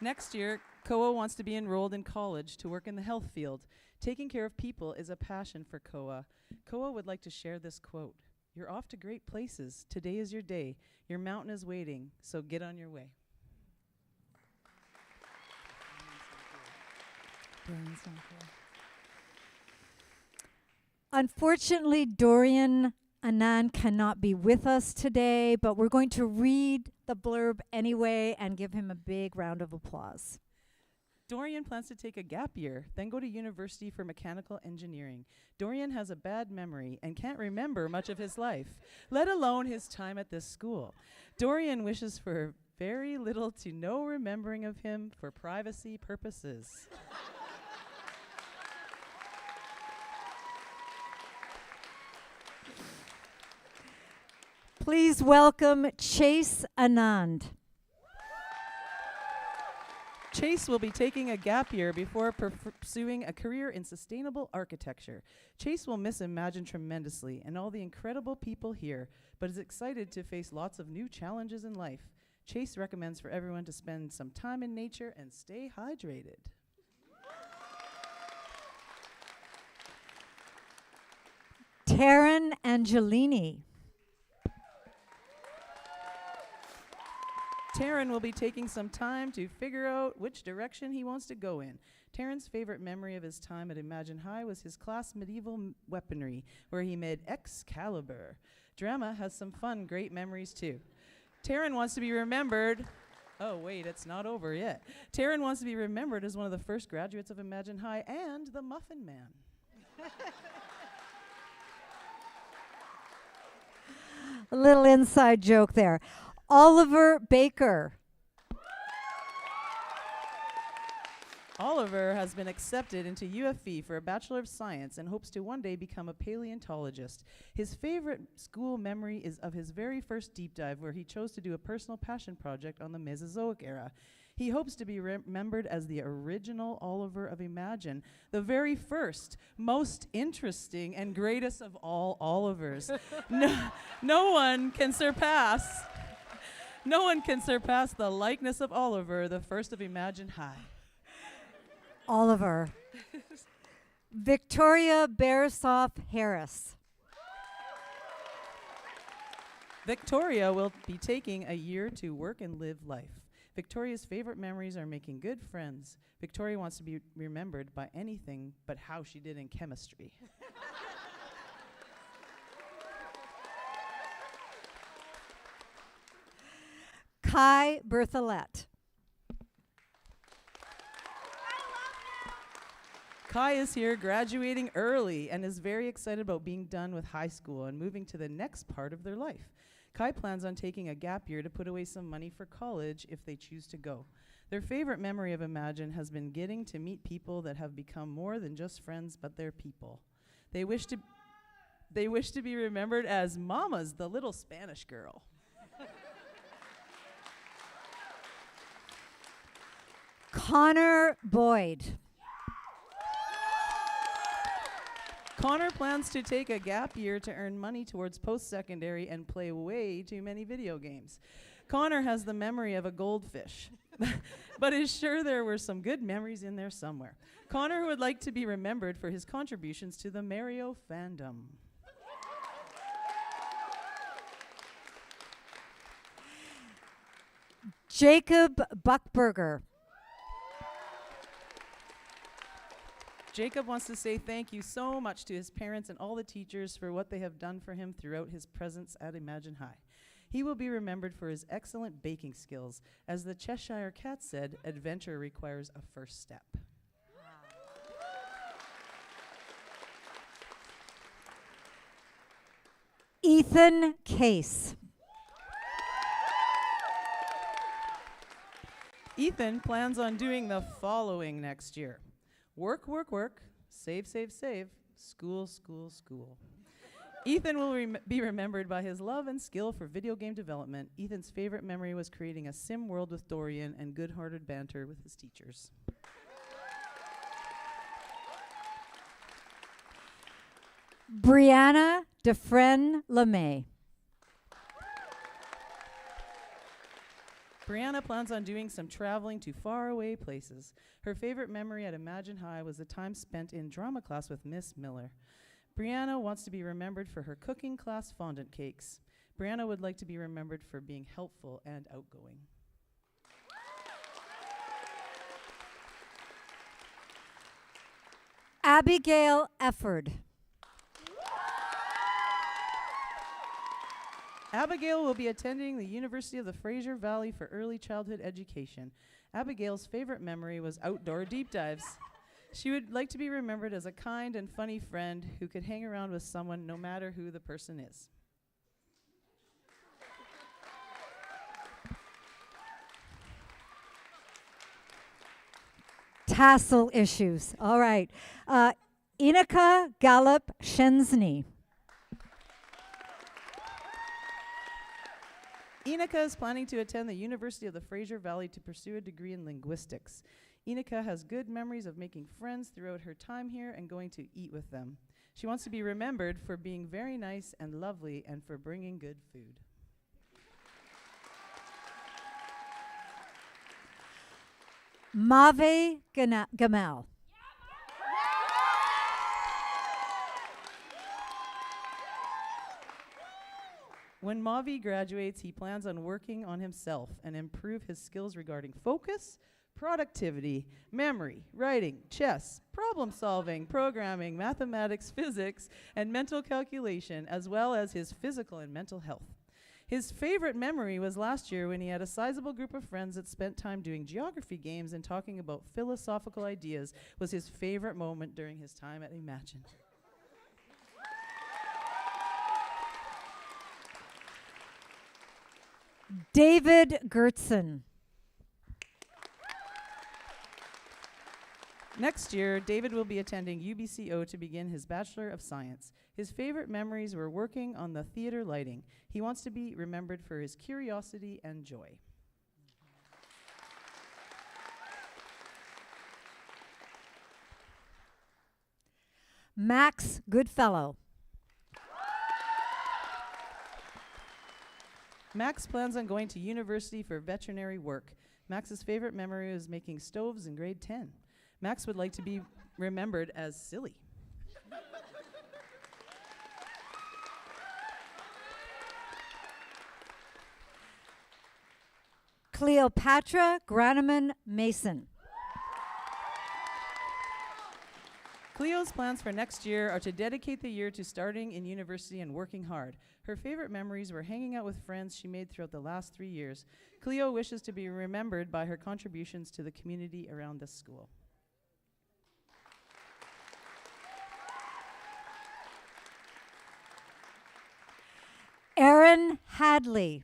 Next year, Koa wants to be enrolled in college to work in the health field. Taking care of people is a passion for Koa. Koa would like to share this quote. "You're off to great places. Today is your day. Your mountain is waiting, so get on your way." Unfortunately, Dorian Anand cannot be with us today, but we're going to read the blurb anyway and give him a big round of applause. Dorian plans to take a gap year, then go to university for mechanical engineering. Dorian has a bad memory and can't remember much of his life, let alone his time at this school. Dorian wishes for very little to no remembering of him for privacy purposes. Please welcome Chase Anand. Chase will be taking a gap year before pursuing a career in sustainable architecture. Chase will miss Imagine tremendously and all the incredible people here, but is excited to face lots of new challenges in life. Chase recommends for everyone to spend some time in nature and stay hydrated. Taryn Angelini. Taryn will be taking some time to figure out which direction he wants to go in. Taryn's favorite memory of his time at Imagine High was his class medieval weaponry, where he made Excalibur. Drama has some fun, great memories too. Taryn wants to be remembered. Oh, wait, it's not over yet. Taryn wants to be remembered as one of the first graduates of Imagine High and the Muffin Man. A little inside joke there. Oliver Baker. Oliver has been accepted into UFE for a Bachelor of Science and hopes to one day become a paleontologist. His favorite school memory is of his very first deep dive, where he chose to do a personal passion project on the Mesozoic era. He hopes to be remembered as the original Oliver of Imagine, the very first, most interesting, and greatest of all Olivers. No one can surpass the likeness of Oliver, the first of Imagine High. Oliver. Victoria Bearsoff Harris. Victoria will be taking a year to work and live life. Victoria's favorite memories are making good friends. Victoria wants to be remembered by anything but how she did in chemistry. Kai Berthollet. Kai is here graduating early and is very excited about being done with high school and moving to the next part of their life. Kai plans on taking a gap year to put away some money for college if they choose to go. Their favorite memory of Imagine has been getting to meet people that have become more than just friends, but they're people. They wish to be remembered as Mama's the little Spanish girl. Connor Boyd. Connor plans to take a gap year to earn money towards post-secondary and play way too many video games. Connor has the memory of a goldfish, but is sure there were some good memories in there somewhere. Connor would like to be remembered for his contributions to the Mario fandom. Jacob Buckberger. Jacob wants to say thank you so much to his parents and all the teachers for what they have done for him throughout his presence at Imagine High. He will be remembered for his excellent baking skills. As the Cheshire Cat said, adventure requires a first step. Ethan Case. Ethan plans on doing the following next year. Work, work, work, save, save, save, school, school, school. Ethan will be remembered by his love and skill for video game development. Ethan's favorite memory was creating a sim world with Dorian and good-hearted banter with his teachers. Brianna Defren LeMay. Brianna plans on doing some traveling to faraway places. Her favorite memory at Imagine High was the time spent in drama class with Miss Miller. Brianna wants to be remembered for her cooking class fondant cakes. Brianna would like to be remembered for being helpful and outgoing. Abigail Efford. Abigail will be attending the University of the Fraser Valley for early childhood education. Abigail's favorite memory was outdoor deep dives. She would like to be remembered as a kind and funny friend who could hang around with someone no matter who the person is. Tassel issues. All right. Inika Gallup Shensny. Inika is planning to attend the University of the Fraser Valley to pursue a degree in linguistics. Inika has good memories of making friends throughout her time here and going to eat with them. She wants to be remembered for being very nice and lovely and for bringing good food. Mave Gamal. When Mavi graduates, he plans on working on himself and improve his skills regarding focus, productivity, memory, writing, chess, problem solving, programming, mathematics, physics, and mental calculation, as well as his physical and mental health. His favorite memory was last year when he had a sizable group of friends that spent time doing geography games and talking about philosophical ideas was his favorite moment during his time at Imagine. David Gertzen. Next year, David will be attending UBCO to begin his Bachelor of Science. His favorite memories were working on the theater lighting. He wants to be remembered for his curiosity and joy. Max Goodfellow. Max plans on going to university for veterinary work. Max's favorite memory was making stoves in grade 10. Max would like to be remembered as silly. Cleopatra Graneman Mason. Cleo's plans for next year are to dedicate the year to starting in university and working hard. Her favorite memories were hanging out with friends she made throughout the last 3 years. Cleo wishes to be remembered by her contributions to the community around this school. Aaron Hadley.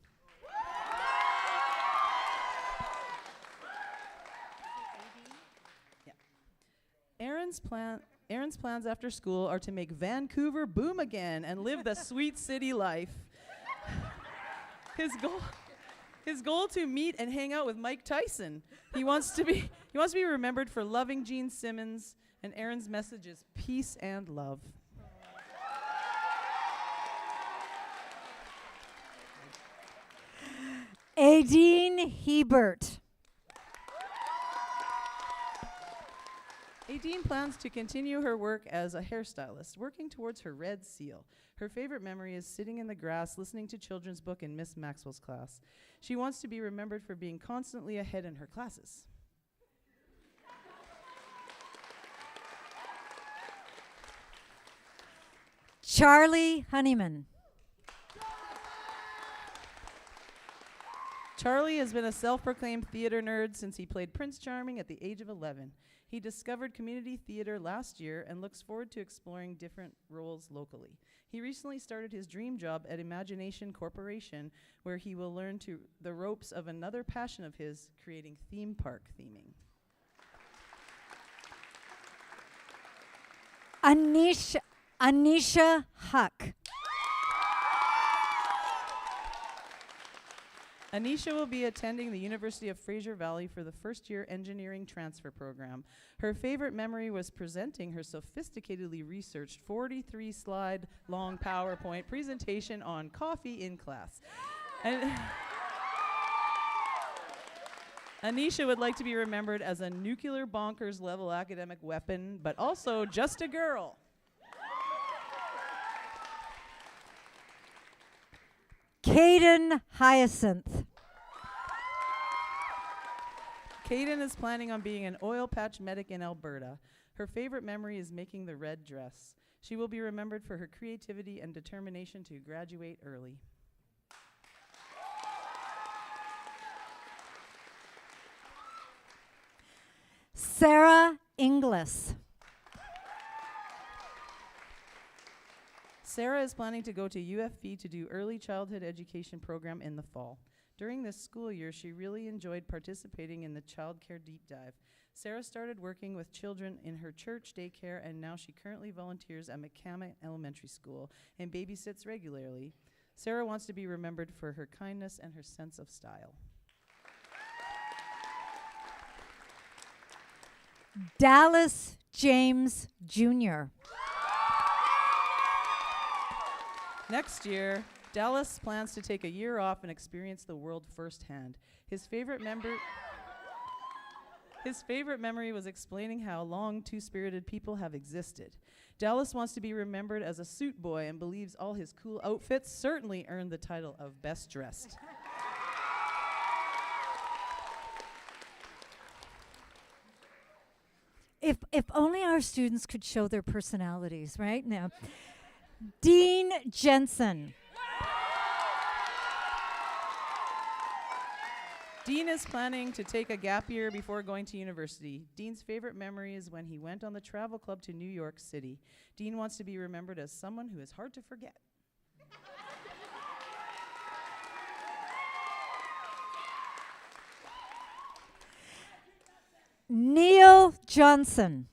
Aaron's plans after school are to make Vancouver boom again and live the sweet city life. His goal to meet and hang out with Mike Tyson. He wants to be remembered for loving Gene Simmons, and Aaron's message is peace and love. Aideen Hebert. Aideen plans to continue her work as a hairstylist, working towards her red seal. Her favorite memory is sitting in the grass listening to children's book in Miss Maxwell's class. She wants to be remembered for being constantly ahead in her classes. Charlie Honeyman. Charlie has been a self-proclaimed theater nerd since he played Prince Charming at the age of 11. He discovered community theater last year and looks forward to exploring different roles locally. He recently started his dream job at Imagination Corporation, where he will learn the ropes of another passion of his, creating theme park theming. Anisha Huck. Anisha will be attending the University of Fraser Valley for the first-year engineering transfer program. Her favorite memory was presenting her sophisticatedly researched 43-slide long PowerPoint presentation on coffee in class. And Anisha would like to be remembered as a nuclear bonkers level academic weapon, but also just a girl. Caden Hyacinth. Caden is planning on being an oil patch medic in Alberta. Her favorite memory is making the red dress. She will be remembered for her creativity and determination to graduate early. Sarah Inglis. Sarah is planning to go to UFV to do early childhood education program in the fall. During this school year, she really enjoyed participating in the child care deep dive. Sarah started working with children in her church daycare, and now she currently volunteers at McCammon Elementary School and babysits regularly. Sarah wants to be remembered for her kindness and her sense of style. Dallas James Jr. Next year, Dallas plans to take a year off and experience the world firsthand. His favorite memory was explaining how long two-spirited people have existed. Dallas wants to be remembered as a suit boy and believes all his cool outfits certainly earned the title of best dressed. If only our students could show their personalities right now. Dean Jensen. Dean is planning to take a gap year before going to university. Dean's favorite memory is when he went on the travel club to New York City. Dean wants to be remembered as someone who is hard to forget. Neil Johnson.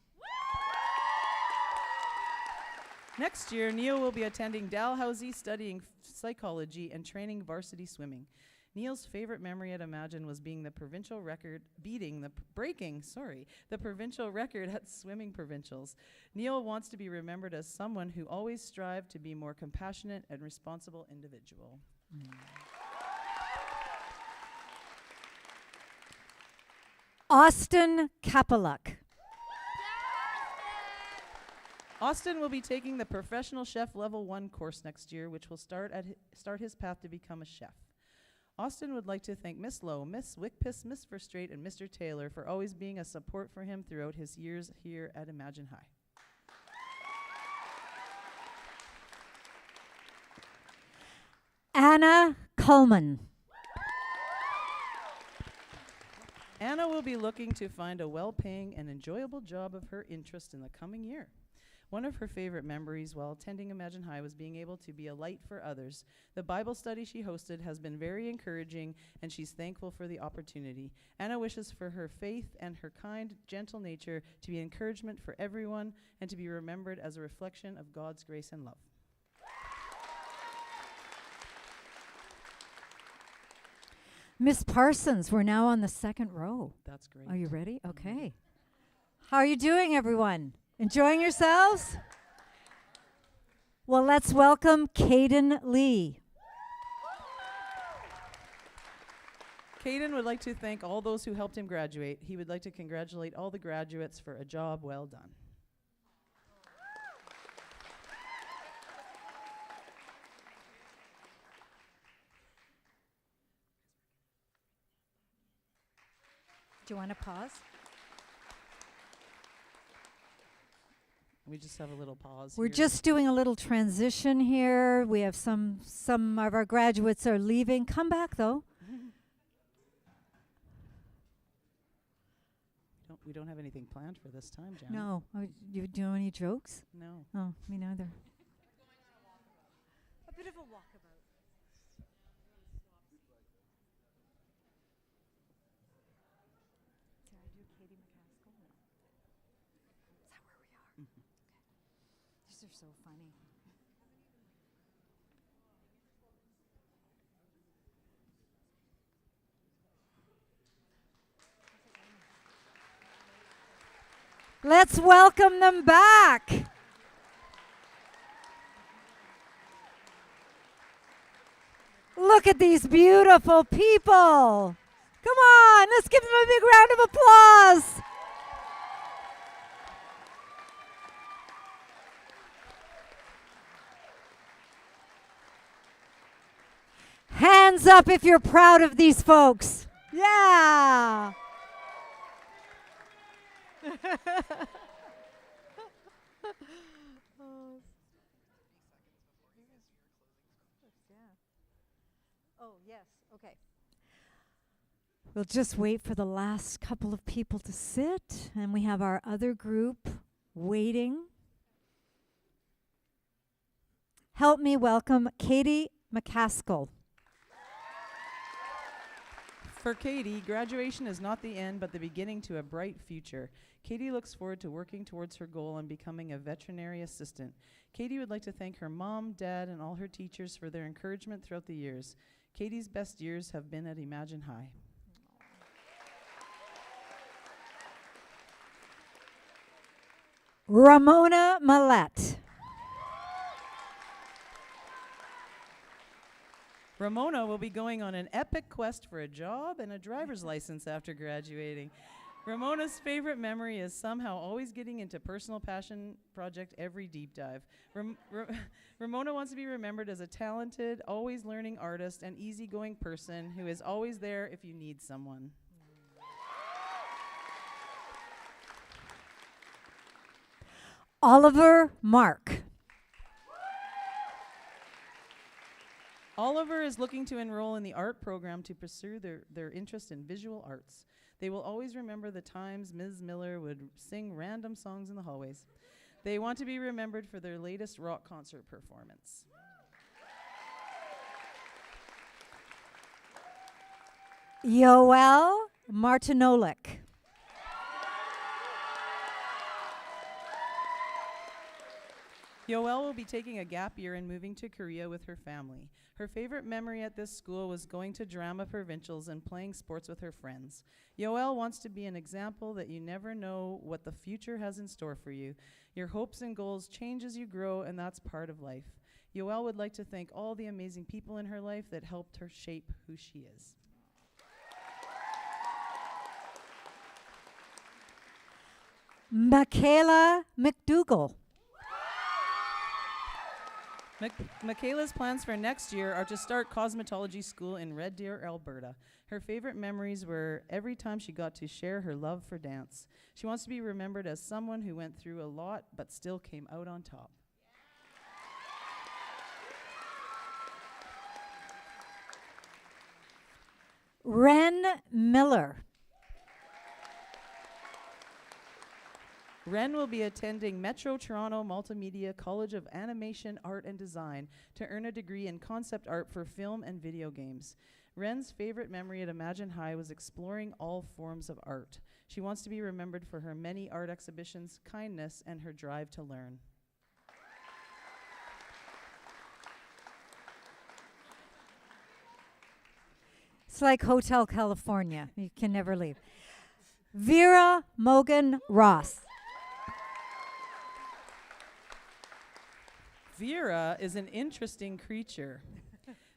Next year, Neil will be attending Dalhousie, studying psychology and training varsity swimming. Neil's favorite memory at Imagine was being the provincial record, breaking the provincial record at swimming provincials. Neil wants to be remembered as someone who always strived to be more compassionate and responsible individual. Austin Kapeluk. Austin will be taking the Professional Chef Level 1 course next year, which will start his path to become a chef. Austin would like to thank Miss Lowe, Miss Wickpiss, Miss Verstrate, and Mr. Taylor for always being a support for him throughout his years here at Imagine High. Anna Coleman. Anna will be looking to find a well-paying and enjoyable job of her interest in the coming year. One of her favorite memories while attending Imagine High was being able to be a light for others. The Bible study she hosted has been very encouraging, and she's thankful for the opportunity. Anna wishes for her faith and her kind, gentle nature to be encouragement for everyone and to be remembered as a reflection of God's grace and love. Miss Parsons, we're now on the second row. That's great. Are you ready? Okay. How are you doing, everyone? Enjoying yourselves? Well, let's welcome Caden Lee. Caden would like to thank all those who helped him graduate. He would like to congratulate all the graduates for a job well done. Do you want to pause? We just have a little pause. We're here. just doing a little transition here. We have some of our graduates are leaving. Come back, though. We don't have anything planned for this time, Janet. No. You do any jokes? No. Oh, me neither. A bit of a walkabout. Did I do Katie McCaskill? No. Is that where we are? Mm-hmm. Okay. These are so funny. Let's welcome them back. Look at these beautiful people. Come on, let's give them a big round of applause. Hands up if you're proud of these folks. Yeah. Oh, yes. Okay. We'll just wait for the last couple of people to sit, and we have our other group waiting. Help me welcome Katie McCaskill. For Katie, graduation is not the end, but the beginning to a bright future. Katie looks forward to working towards her goal and becoming a veterinary assistant. Katie would like to thank her mom, dad, and all her teachers for their encouragement throughout the years. Katie's best years have been at Imagine High. Ramona Millette. Ramona will be going on an epic quest for a job and a driver's license after graduating. Ramona's favorite memory is somehow always getting into personal passion project every deep dive. Ramona wants to be remembered as a talented, always learning artist and easygoing person who is always there if you need someone. Oliver Mark. Oliver is looking to enroll in the art program to pursue their interest in visual arts. They will always remember the times Ms. Miller would sing random songs in the hallways. They want to be remembered for their latest rock concert performance. Yoel Martinolik. Yoel will be taking a gap year and moving to Korea with her family. Her favorite memory at this school was going to drama provincials and playing sports with her friends. Yoel wants to be an example that you never know what the future has in store for you. Your hopes and goals change as you grow, and that's part of life. Yoel would like to thank all the amazing people in her life that helped her shape who she is. Michaela McDougall. Michaela's plans for next year are to start cosmetology school in Red Deer, Alberta. Her favorite memories were every time she got to share her love for dance. She wants to be remembered as someone who went through a lot but still came out on top. Ren Miller. Ren will be attending Metro Toronto Multimedia College of Animation, Art and Design to earn a degree in concept art for film and video games. Ren's favorite memory at Imagine High was exploring all forms of art. She wants to be remembered for her many art exhibitions, kindness, and her drive to learn. It's like Hotel California. You can never leave. Vera Mogan Ross. Vera is an interesting creature.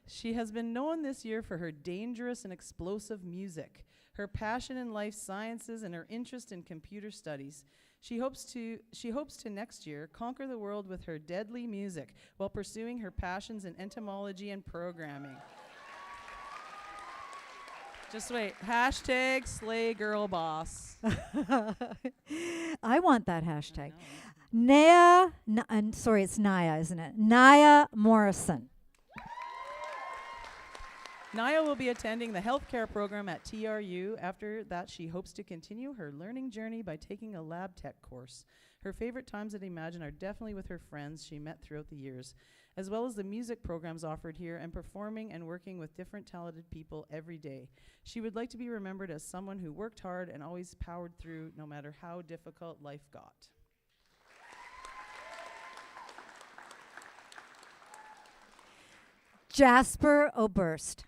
She has been known this year for her dangerous and explosive music, her passion in life sciences, and her interest in computer studies. She hopes to next year conquer the world with her deadly music while pursuing her passions in entomology and programming. Just wait. Hashtag slay girl boss. I want that hashtag. Naya, sorry, it's Naya, isn't it? Naya Morrison. Naya will be attending the healthcare program at TRU. After that, she hopes to continue her learning journey by taking a lab tech course. Her favorite times at Imagine are definitely with her friends she met throughout the years, as well as the music programs offered here and performing and working with different talented people every day. She would like to be remembered as someone who worked hard and always powered through no matter how difficult life got. Jasper Oberst.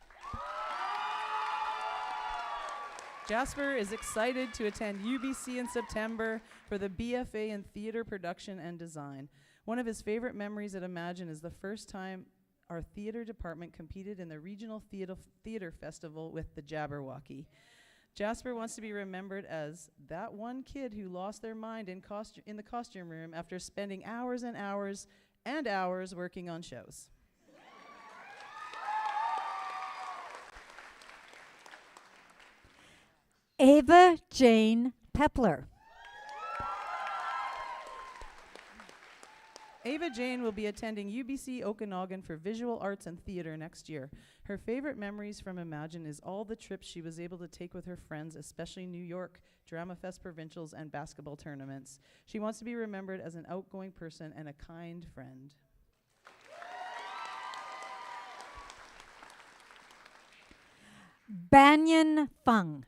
Jasper is excited to attend UBC in September for the BFA in Theatre Production and Design. One of his favorite memories at Imagine is the first time our theatre department competed in the Regional Theatre Festival with the Jabberwocky. Jasper wants to be remembered as that one kid who lost their mind in the costume room after spending hours and hours and hours working on shows. Ava Jane Pepler. Ava Jane will be attending UBC Okanagan for Visual Arts and Theatre next year. Her favorite memories from Imagine is all the trips she was able to take with her friends, especially New York, Drama Fest provincials, and basketball tournaments. She wants to be remembered as an outgoing person and a kind friend. Banyan Fung.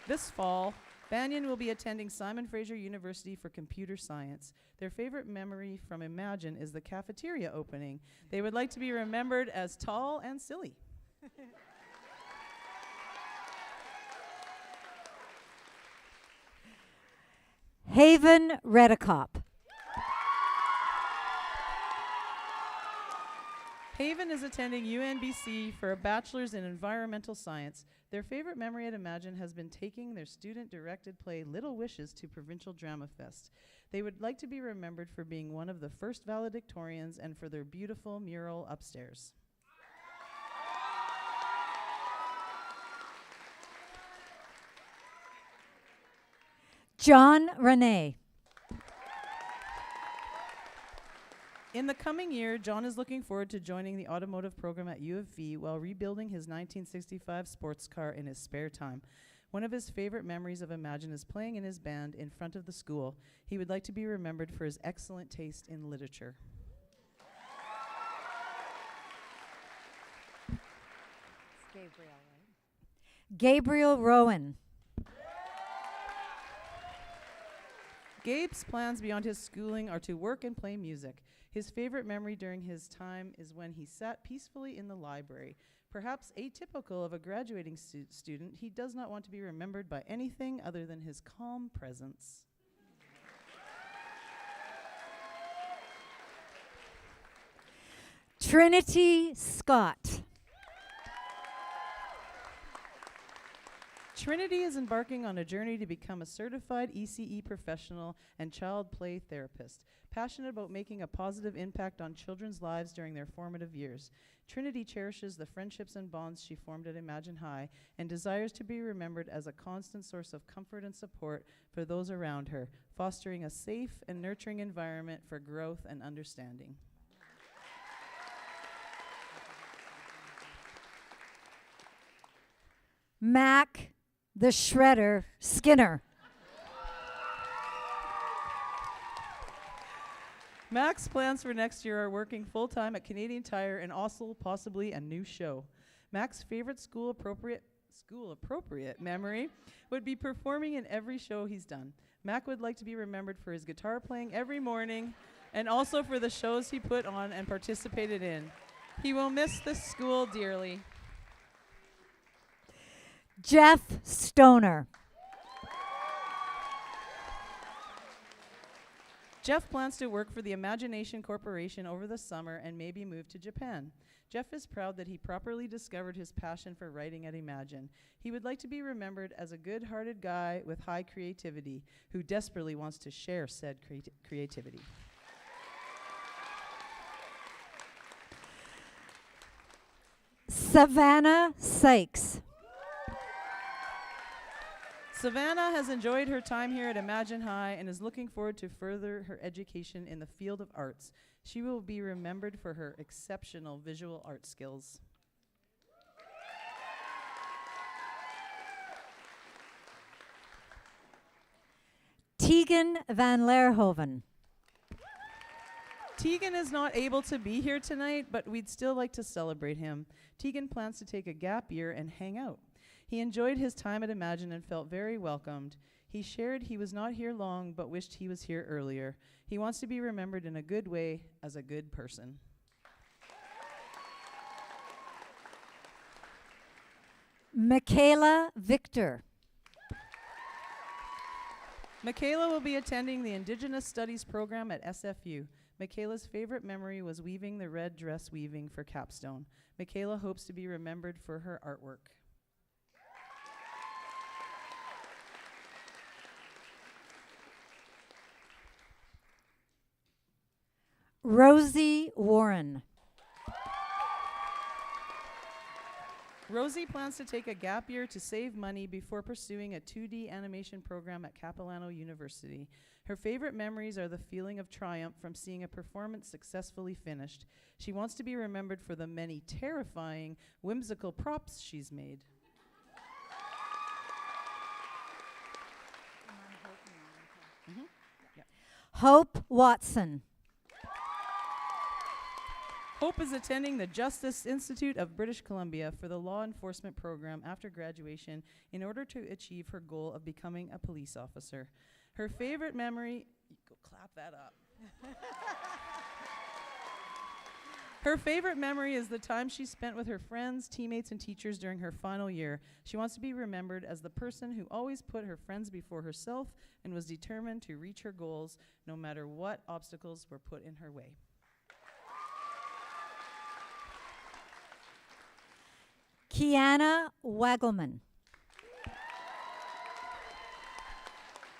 This fall, Banyan will be attending Simon Fraser University for computer science. Their favorite memory from Imagine is the cafeteria opening. They would like to be remembered as tall and silly. Haven Redicop. Haven is attending UNBC for a bachelor's in environmental science. Their favorite memory at Imagine has been taking their student-directed play Little Wishes to Provincial Drama Fest. They would like to be remembered for being one of the first valedictorians and for their beautiful mural upstairs. John Renee. In the coming year, John is looking forward to joining the automotive program at U of V while rebuilding his 1965 sports car in his spare time. One of his favorite memories of Imagine is playing in his band in front of the school. He would like to be remembered for his excellent taste in literature. Gabriel, right? Gabriel Rowan. Gabe's plans beyond his schooling are to work and play music. His favorite memory during his time is when he sat peacefully in the library. Perhaps atypical of a graduating student, he does not want to be remembered by anything other than his calm presence. Trinity Scott. Trinity is embarking on a journey to become a certified ECE professional and child play therapist, passionate about making a positive impact on children's lives during their formative years. Trinity cherishes the friendships and bonds she formed at Imagine High and desires to be remembered as a constant source of comfort and support for those around her, fostering a safe and nurturing environment for growth and understanding. Mac the Shredder Skinner. Mac's plans for next year are working full-time at Canadian Tire and also possibly a new show. Mac's favorite school-appropriate memory would be performing in every show he's done. Mac would like to be remembered for his guitar playing every morning and also for the shows he put on and participated in. He will miss this school dearly. Jeff Stoner. Jeff plans to work for the Imagination Corporation over the summer and maybe move to Japan. Jeff is proud that he properly discovered his passion for writing at Imagine. He would like to be remembered as a good-hearted guy with high creativity who desperately wants to share said creativity. Savannah Sykes. Savannah has enjoyed her time here at Imagine High and is looking forward to further her education in the field of arts. She will be remembered for her exceptional visual art skills. Tegan van Leerhoven. Tegan is not able to be here tonight, but we'd still like to celebrate him. Tegan plans to take a gap year and hang out. He enjoyed his time at Imagine and felt very welcomed. He shared he was not here long, but wished he was here earlier. He wants to be remembered in a good way as a good person. Michaela Victor. Michaela will be attending the Indigenous Studies program at SFU. Michaela's favorite memory was weaving the red dress weaving for capstone. Michaela hopes to be remembered for her artwork. Rosie Warren. Rosie plans to take a gap year to save money before pursuing a 2D animation program at Capilano University. Her favorite memories are the feeling of triumph from seeing a performance successfully finished. She wants to be remembered for the many terrifying, whimsical props she's made. Hope Watson. Hope is attending the Justice Institute of British Columbia for the law enforcement program after graduation in order to achieve her goal of becoming a police officer. Her favorite memory, go clap that up. Her favorite memory is the time she spent with her friends, teammates, and teachers during her final year. She wants to be remembered as the person who always put her friends before herself and was determined to reach her goals no matter what obstacles were put in her way. Kiana Wagelman.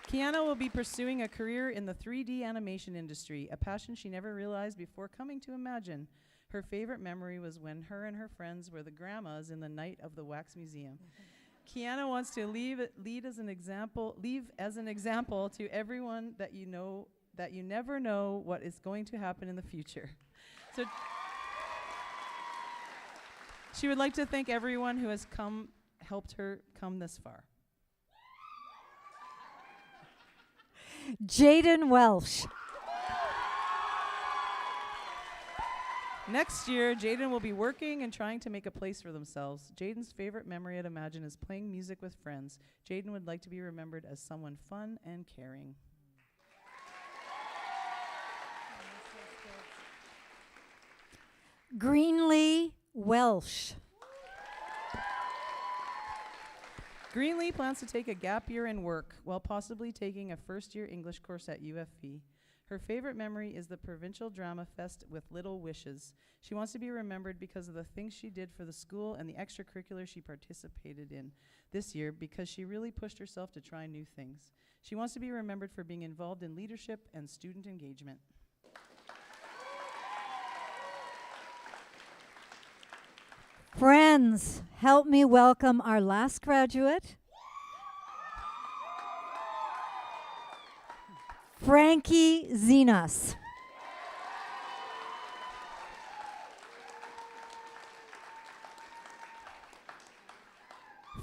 Kiana will be pursuing a career in the 3D animation industry, a passion she never realized before coming to Imagine. Her favorite memory was when her and her friends were the grandmas in the night of the Wax Museum. Kiana wants to leave as an example to everyone that you know that you never know what is going to happen in the future. So she would like to thank everyone who has helped her come this far. Jaden Welsh. Next year, Jaden will be working and trying to make a place for themselves. Jaden's favorite memory at Imagine is playing music with friends. Jaden would like to be remembered as someone fun and caring. Greenlee Welsh. Greenlee plans to take a gap year and work while possibly taking a first-year English course at UFV. Her favorite memory is the Provincial Drama Fest with Little Wishes. She wants to be remembered because of the things she did for the school and the extracurricular she participated in this year because she really pushed herself to try new things. She wants to be remembered for being involved in leadership and student engagement. Friends, help me welcome our last graduate, Frankie Zenas.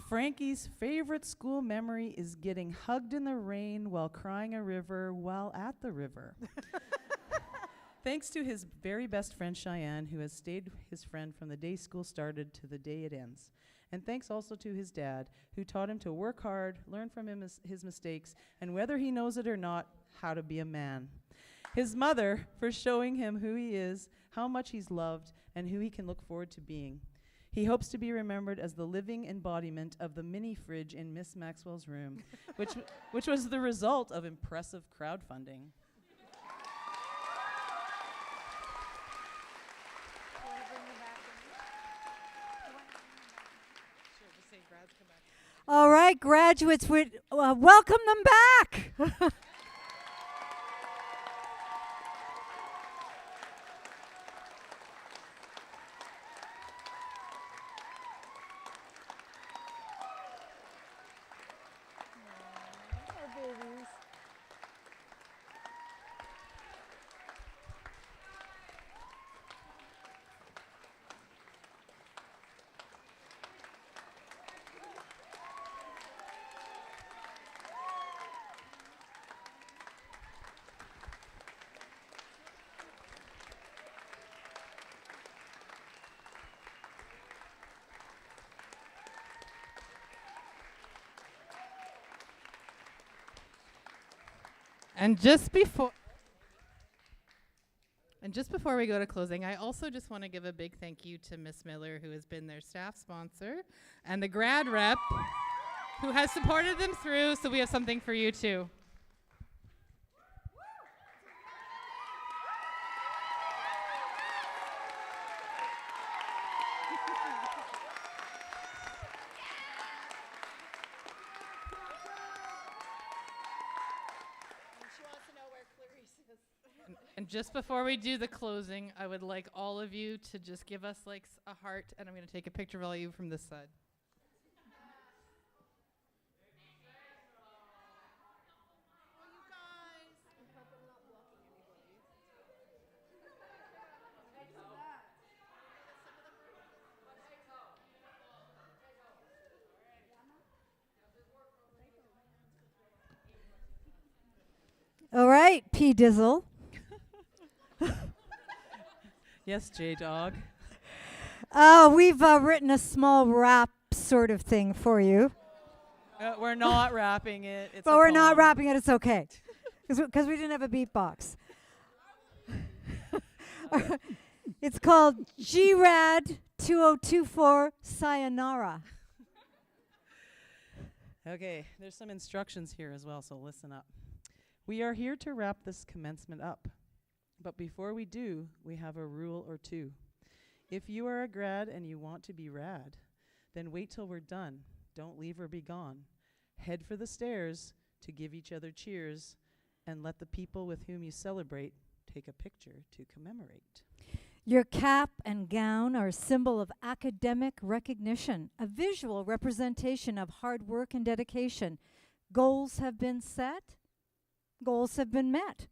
Frankie's favorite school memory is getting hugged in the rain while crying a river while at the river. Thanks to his very best friend Cheyenne, who has stayed his friend from the day school started to the day it ends. And thanks also to his dad, who taught him to work hard, learn from his mistakes, and whether he knows it or not, how to be a man. His mother for showing him who he is, how much he's loved, and who he can look forward to being. He hopes to be remembered as the living embodiment of the mini fridge in Miss Maxwell's room, which was the result of impressive crowdfunding. All right, graduates, would welcome them back. And just before we go to closing, I also just want to give a big thank you to Miss Miller, who has been their staff sponsor, and the grad rep, who has supported them through, so we have something for you too. And just before we do the closing, I would like all of you to just give us like a heart, and I'm going to take a picture of all you from this side. All right, P. Dizzle. Yes, J-Dog. We've written a small rap sort of thing for you. We're not rapping it. It's But we're not rapping it. It's okay. Because we didn't have a beatbox. It's called GRAD 2024 Sayonara. Okay, there's some instructions here as well, so listen up. We are here to wrap this commencement up. But before we do, we have a rule or two. If you are a grad and you want to be rad, then wait till we're done. Don't leave or be gone. Head for the stairs to give each other cheers, and let the people with whom you celebrate take a picture to commemorate. Your cap and gown are a symbol of academic recognition, a visual representation of hard work and dedication. Goals have been set. Goals have been met.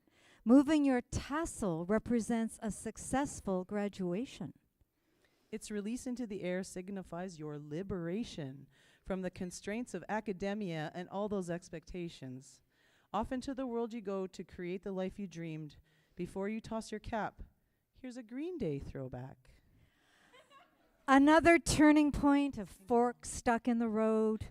Moving your tassel represents a successful graduation. Its release into the air signifies your liberation from the constraints of academia and all those expectations. Off into the world you go to create the life you dreamed. Before you toss your cap, here's a Green Day throwback. Another turning point, a fork stuck in the road.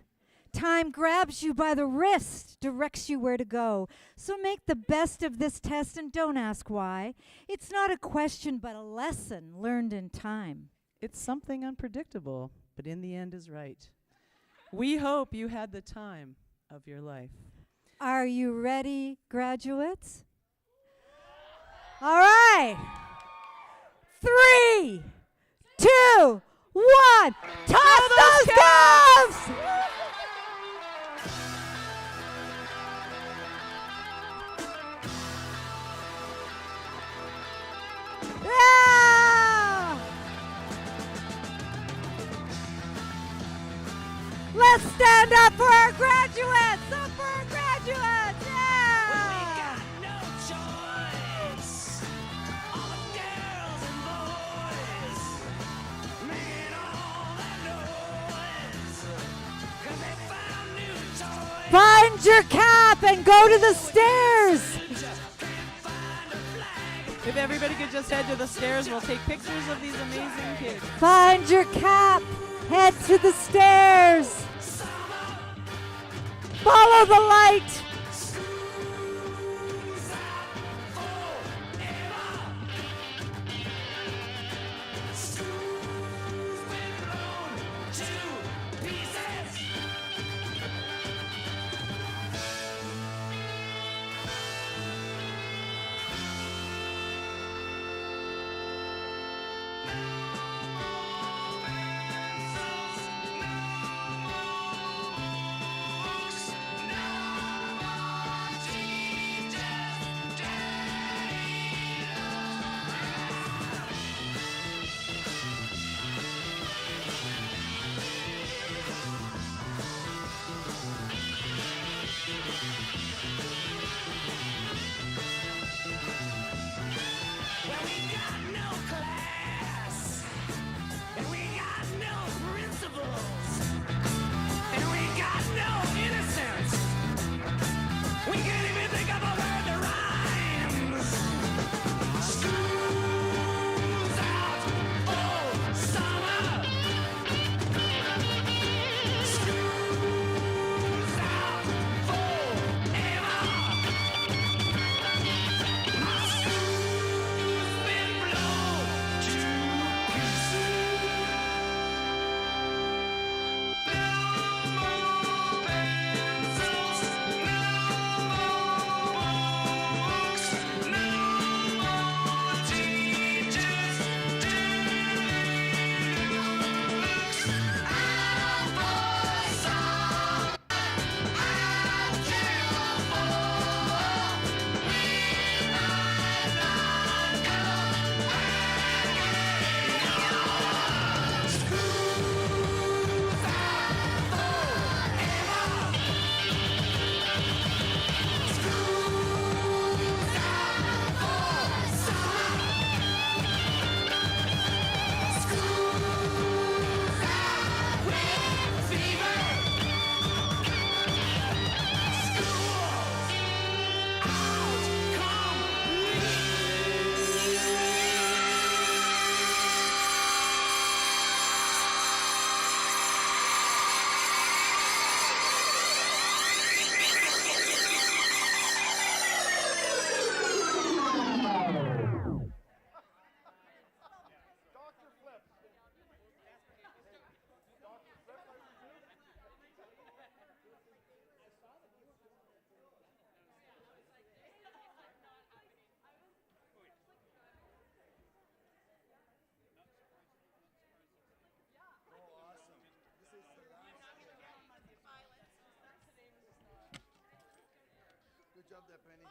Time grabs you by the wrist, directs you where to go. So make the best of this test and don't ask why. It's not a question, but a lesson learned in time. It's something unpredictable, but in the end is right. We hope you had the time of your life. Are you ready, graduates? All right. 3, 2, 1. Toss those caps! Yeah! Let's stand up for our graduates! Up for our graduates! Yeah! Well, we got no choice. All the girls and boys making all that noise 'cause they found new toys. Find your cap and go to the stairs! If everybody could just head to the stairs, we'll take pictures of these amazing kids. Find your cap. Head to the stairs. Follow the light. Good job there, Penny.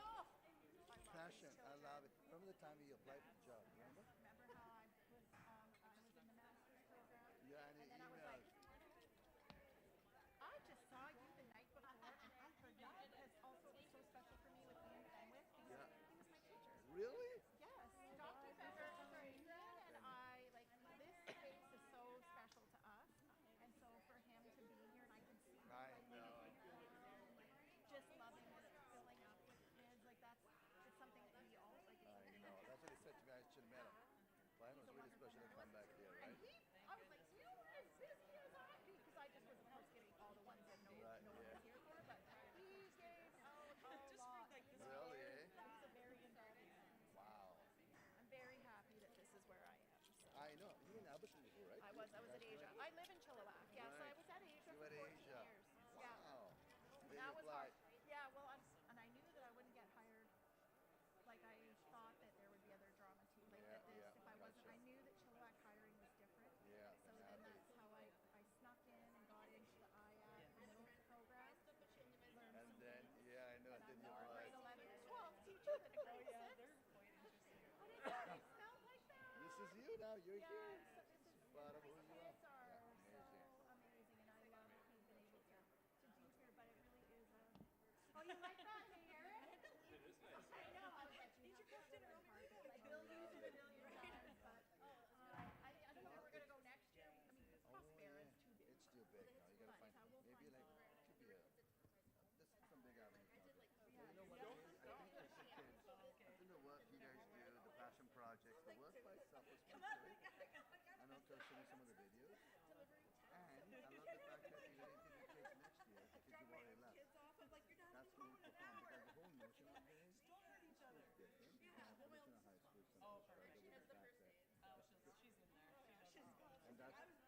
Passion, I love it. Remember the time you applied for the job, remember? Remember how I was in the master's program? Yeah, and he emailed. I just saw you the night before, and I forgot because also it was so special for me with Ian Fenwick because Yeah. he was my teacher. Really? Yes, Dr. Becker, Ian and I, like, this space is so special to us, and so for him to be here, and I could see him, I like, know. just loving it, filling up with kids, like, it's something that we all, like, it's I something know. That's what he said to me. I should have met him. But it was really special to come back here, And right? I was like, you were as busy as I, because I just was, of course, getting all the ones that no one was here for, but he gave out a lot. Really, eh? He's a very savvy man. Wow. I'm very happy that this is where I am. So. I know. You were in Alberton before, right? I was at Asia. I live in Chilliwack. Yeah, so I was at Asia You for were 14 at Asia. years. Yeah. Wow. Then That you was applied. hard. Yeah, well, and I knew that I wouldn't get hired. Like, I thought that there would be other drama too. Like, Yeah, that this, yeah, if I wasn't, gotcha. I knew that Chilliwack hiring was different. Yeah, So than then Abbey. that's how I snuck in and got into the IAC middle program. Learned And some then, things. yeah, I know. And Then I'm you now a applied. grade 11 and 12 teacher that grade 6. I didn't know it smelled like that. This is you now. You're Yeah, here. so this is Proud of who my you are. kids are Yeah, so amazing. amazing, and I love what we've been able to do here. But it really is a. Oh, you like that, hey, Eric? It is nice. I know. I was like, you have to work hard. Like, Bill used it a million times, but I don't know where we're gonna go next year. I mean, the Prospera is too big. It's too big. Now you gotta But, find we'll maybe find like somewhere. could be a. This is some big avenues out there. Yeah. You know what? I think it's the kids. I think the work you guys do, the passion And that's